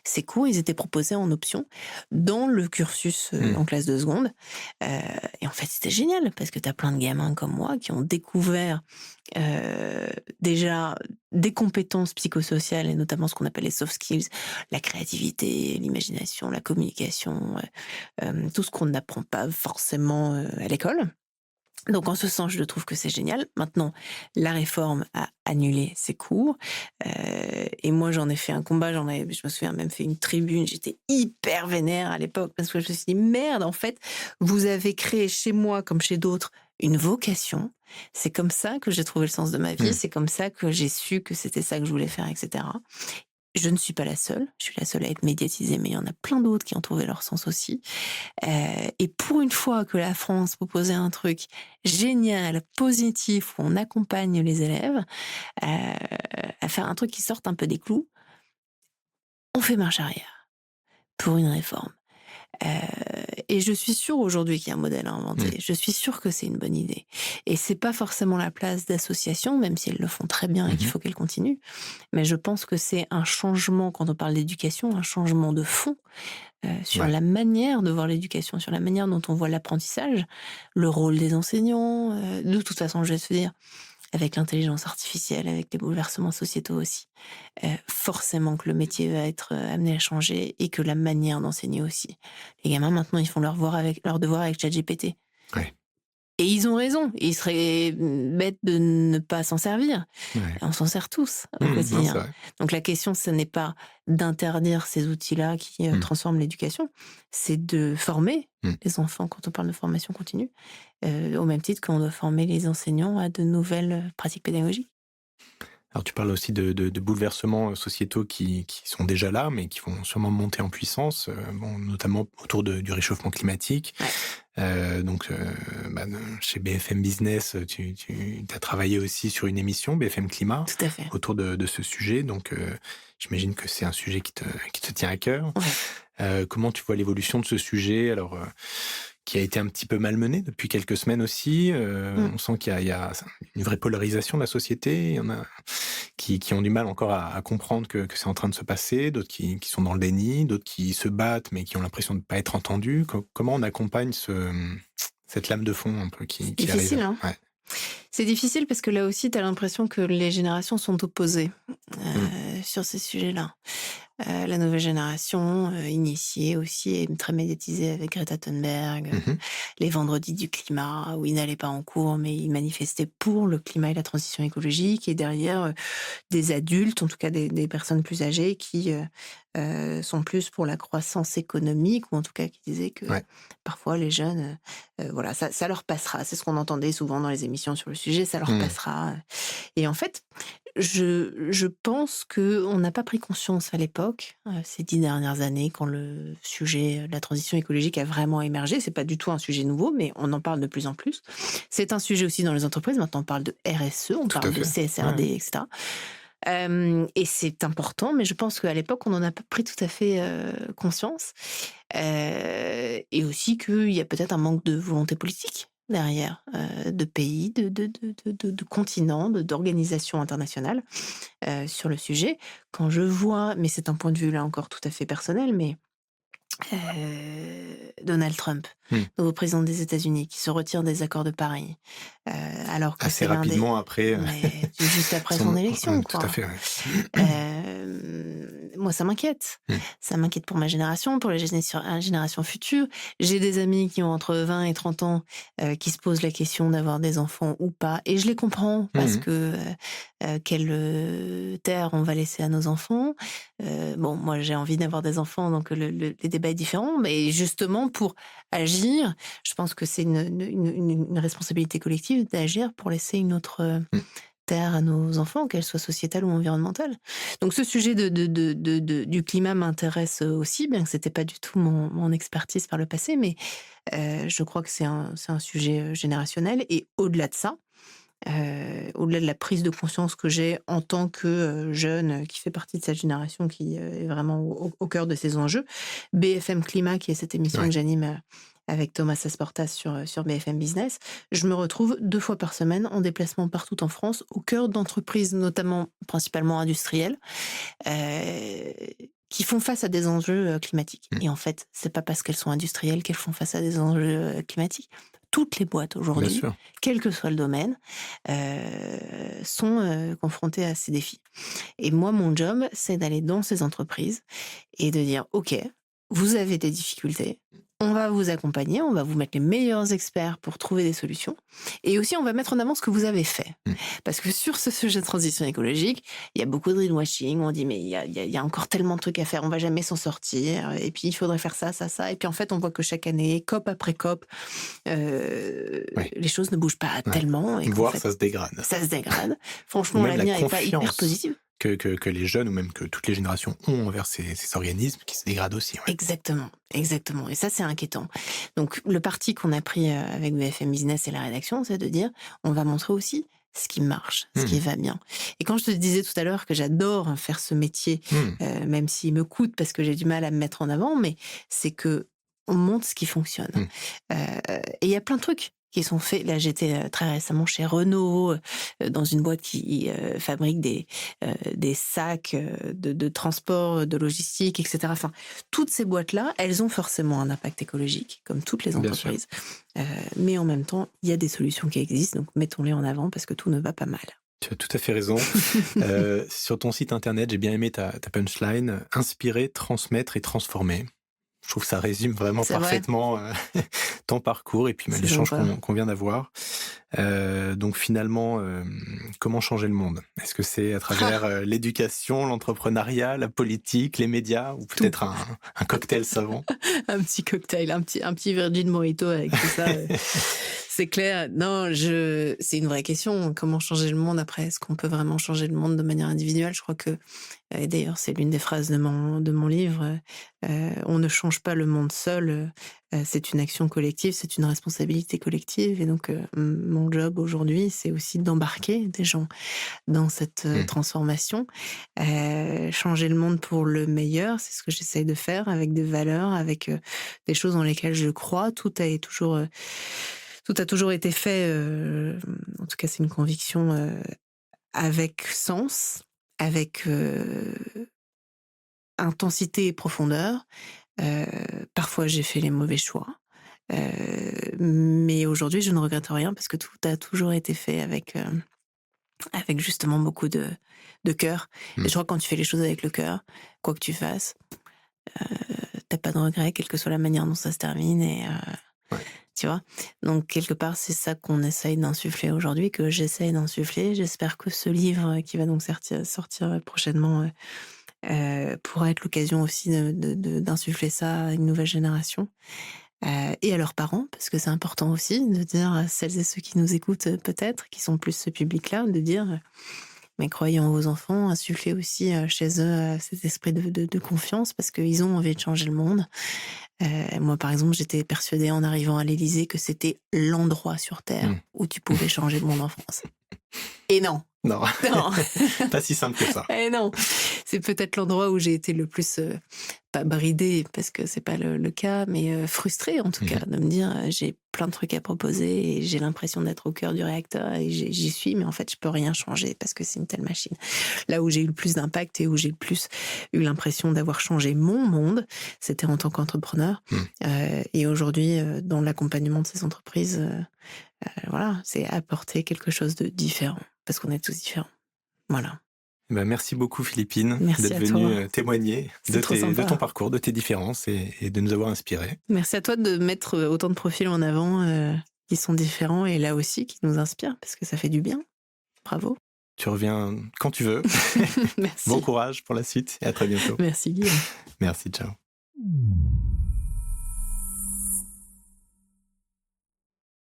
ces cours, ils étaient proposés en option dans le cursus, Hmm. en classe de seconde. Et en fait, c'était génial parce que tu as plein de gamins comme moi qui ont découvert, déjà des compétences psychosociales et notamment ce qu'on appelle les soft skills, la créativité, l'imagination, la communication, tout ce qu'on n'apprend pas forcément, à l'école. Donc en ce sens, je trouve que c'est génial. Maintenant, la réforme a annulé ces cours, et moi j'en ai fait un combat, je me souviens même fait une tribune, j'étais hyper vénère à l'époque parce que je me suis dit: «Merde, en fait, vous avez créé chez moi comme chez d'autres une vocation. C'est comme ça que j'ai trouvé le sens de ma vie, Hmm. c'est comme ça que j'ai su que c'était ça que je voulais faire et cetera». Je ne suis pas la seule, je suis la seule à être médiatisée, mais il y en a plein d'autres qui ont trouvé leur sens aussi. Et pour une fois que la France proposait un truc génial, positif, où on accompagne les élèves, à faire un truc qui sorte un peu des clous, on fait marche arrière pour une réforme. Et je suis sûre aujourd'hui qu'il y a un modèle à Hmm. inventer. Je suis sûre que c'est une bonne idée. Et c'est pas forcément la place d'associations, même si elles le font très bien et qu'il Mhm. faut qu'elles continuent. Mais je pense que c'est un changement, quand on parle d'éducation, un changement de fond, sur Ouais. la manière de voir l'éducation, sur la manière dont on voit l'apprentissage, le rôle des enseignants. De toute façon, je vais te dire, avec l'intelligence artificielle, avec les bouleversements sociétaux aussi, forcément que le métier va être amené à changer et que la manière d'enseigner aussi. Les gamins, maintenant, ils font leurs devoirs avec ChatGPT. Ouais. Et ils ont raison. Ils seraient bêtes de ne pas s'en servir. Ouais. On s'en sert tous au Non, c'est quotidien. vrai. Donc la question, ce n'est pas d'interdire ces outils-là qui Hmm. transforment l'éducation, c'est de former Hmm. les enfants quand on parle de formation continue, au même titre qu'on doit former les enseignants à de nouvelles pratiques pédagogiques. Alors tu parles aussi de bouleversements sociétaux qui sont déjà là, mais qui vont sûrement monter en puissance, bon, notamment autour du réchauffement climatique. Ouais, Donc, chez BFM Business, tu as travaillé aussi sur une émission, BFM Climat, tout à fait. autour de ce sujet. Donc, j'imagine que c'est un sujet qui te tient à cœur. Ouais. Comment tu vois l'évolution de ce sujet? Alors, qui a été un petit peu malmené depuis quelques semaines aussi. Mmh. On sent qu'il y a une vraie polarisation de la société. Il y en a qui ont du mal encore à comprendre que c'est en train de se passer, d'autres qui sont dans le déni, d'autres qui se battent mais qui ont l'impression de ne pas être entendus. Comment on accompagne cette lame de fond un peu C'est qui arrive? difficile, hein. Ouais. C'est difficile parce que là aussi, tu as l'impression que les générations sont opposées, Mmh. sur ces sujets-là. La nouvelle génération, initiée aussi et très médiatisée avec Greta Thunberg, Mmh. les vendredis du climat où ils n'allaient pas en cours, mais ils manifestaient pour le climat et la transition écologique et derrière, des adultes, en tout cas des personnes plus âgées qui, sont plus pour la croissance économique ou en tout cas qui disaient que Ouais. parfois les jeunes, voilà, ça leur passera. C'est ce qu'on entendait souvent dans les émissions sur le sujet, ça leur Mmh. passera, et en fait, je pense qu'on n'a pas pris conscience à l'époque, ces 10 dernières années, quand le sujet de la transition écologique a vraiment émergé. C'est pas du tout un sujet nouveau, mais on en parle de plus en plus. C'est un sujet aussi dans les entreprises. Maintenant, on parle de RSE, on Tout à parle de fait. Ouais. CSRD, etc. Et c'est important, mais je pense qu'à l'époque, on n'en a pas pris tout à fait conscience. Et aussi qu'il y a peut-être un manque de volonté politique derrière, de pays, de continents, d'organisations internationales sur le sujet. Quand je vois, mais c'est un point de vue là encore tout à fait personnel, mais Donald Trump, Mmh. nouveau président des États-Unis, qui se retire des accords de Paris, alors que Assez c'est l'un des rapidement après, mais juste après son son élection, tout à quoi. fait, ouais. Moi, ça m'inquiète. Mmh. Ça m'inquiète pour ma génération, pour les générations futures. J'ai des amis qui ont entre 20 et 30 ans, qui se posent la question d'avoir des enfants ou pas, et je les comprends Mmh parce mh. que, quelle, terre on va laisser à nos enfants? Bon, moi, j'ai envie d'avoir des enfants, donc le débat est différent, mais justement pour agir, je pense que c'est une responsabilité collective d'agir pour laisser une autre, Mmh. terre à nos enfants, qu'elle soit sociétale ou environnementale. Donc ce sujet du climat m'intéresse aussi, bien que c'était pas du tout mon expertise par le passé, mais je crois que c'est un sujet générationnel. Et au-delà de ça, au-delà de la prise de conscience que j'ai en tant que jeune qui fait partie de cette génération qui est vraiment au cœur de ces enjeux, BFM Climat, qui est cette émission Ouais, que j'anime avec Thomas Asportas sur BFM Business, je me retrouve 2 fois par semaine en déplacement partout en France, au cœur d'entreprises, notamment principalement industrielles, euh, qui font face à des enjeux climatiques. mmh, Et en fait, c'est pas parce qu'elles sont industrielles qu'elles font face à des enjeux climatiques. Toutes les boîtes bien aujourd'hui, sûr. quel que soit le domaine, sont confrontées à ces défis. Et moi, mon job, c'est d'aller dans ces entreprises et de dire, OK, vous avez des difficultés, on va vous accompagner, on va vous mettre les meilleurs experts pour trouver des solutions. Et aussi, on va mettre en avant ce que vous avez fait. Mmh. Parce que sur ce sujet de transition écologique, il y a beaucoup de greenwashing. On dit, mais il y a encore tellement de trucs à faire, on va jamais s'en sortir. Et puis, il faudrait faire ça, ça, ça. Et puis, en fait, on voit que chaque année, COP après COP, Oui, les choses ne bougent pas ouais. tellement et qu'en Voire fait, ça se dégrade. ça se dégrade. Ou Franchement, même la l'avenir n'est pas hyper confiance positif. que les jeunes ou même que toutes les générations ont envers ces organismes qui se dégradent aussi, ouais. Exactement, exactement. Et ça, c'est inquiétant. Donc, le parti qu'on a pris avec BFM Business et la rédaction, c'est de dire, on va montrer aussi ce qui marche, ce qui Mmh. va bien. Et quand je te disais tout à l'heure que j'adore faire ce métier, Mmh. même s'il me coûte parce que j'ai du mal à me mettre en avant, mais c'est que on montre ce qui fonctionne. Mmh. Et il y a plein de trucs qui sont faits. Là, j'étais très récemment chez Renault, dans une boîte qui fabrique des sacs de transport, de logistique, etc. Enfin, toutes ces boîtes-là, elles ont forcément un impact écologique, comme toutes les Bien sûr. entreprises. Mais en même temps, il y a des solutions qui existent, donc mettons-les en avant parce que tout ne va pas mal. Tu as tout à fait raison. Sur ton site internet, j'ai bien aimé ta punchline: «Inspirer, transmettre et transformer». Je trouve que ça résume vraiment C'est vrai, parfaitement, ton parcours et puis, bah, c'est l'échange sympa. qu'on vient d'avoir. Donc finalement, comment changer le monde? Est-ce que c'est à travers, l'éducation, l'entrepreneuriat, la politique, les médias ou Tout. peut-être un cocktail savant? Un petit cocktail, un petit Virgin Mojito avec tout ça. C'est clair. Non, c'est une vraie question. Comment changer le monde après? Est-ce qu'on peut vraiment changer le monde de manière individuelle? Je crois que, et d'ailleurs, c'est l'une des phrases de mon livre. On ne change pas le monde seul. C'est une action collective, c'est une responsabilité collective. Et donc, mon job aujourd'hui, c'est aussi d'embarquer des gens dans cette Mmh. transformation. Changer le monde pour le meilleur, c'est ce que j'essaye de faire avec des valeurs, avec des choses dans lesquelles je crois. Tout a toujours été fait, en tout cas c'est une conviction, avec sens, avec intensité et profondeur. Heu, Parfois j'ai fait les mauvais choix, mais aujourd'hui je ne regrette rien parce que tout a toujours été fait avec justement beaucoup de cœur. Et Mmh. je crois que quand tu fais les choses avec le cœur, quoi que tu fasses, tu pas de regrets, quelle que soit la manière dont ça se termine. Et Ouais. tu vois? Donc quelque part, c'est ça qu'on essaye d'insuffler aujourd'hui, que j'essaye d'insuffler. J'espère que ce livre qui va donc sortir prochainement, pourra être l'occasion aussi d'insuffler ça à une nouvelle génération, et à leurs parents, parce que c'est important aussi de dire à celles et ceux qui nous écoutent, peut-être, qui sont plus ce public-là, de dire: «Mais croyez en vos enfants, insufflez aussi, chez eux, cet esprit de confiance parce qu'ils ont envie de changer le monde». Moi, par exemple, j'étais persuadée en arrivant à l'Élysée que c'était l'endroit sur terre Mmh. où tu pouvais changer le monde en France. Et non, Non, Non. pas si simple que ça. Eh non, c'est peut-être l'endroit où j'ai été le plus, pas bridée parce que c'est pas le cas, mais frustrée en tout cas, de me dire, j'ai plein de trucs à proposer et j'ai l'impression d'être au cœur du réacteur et j'y suis, mais en fait, je peux rien changer parce que c'est une telle machine. Là où j'ai eu le plus d'impact et où j'ai le plus eu l'impression d'avoir changé mon monde, c'était en tant qu'entrepreneur. Et aujourd'hui, dans l'accompagnement de ces entreprises, voilà, c'est apporter quelque chose de différent parce qu'on est tous différents. Voilà. Ben, merci beaucoup Philippine Merci d'être à venue toi. témoigner C'est trop de sympa. ton parcours, de tes différences et de nous avoir inspirés. Merci à toi de mettre autant de profils en avant qui sont différents et là aussi qui nous inspirent parce que ça fait du bien. Bravo. Tu reviens quand tu veux. Merci. Bon courage pour la suite et à très bientôt. Merci Guillaume. Merci, ciao.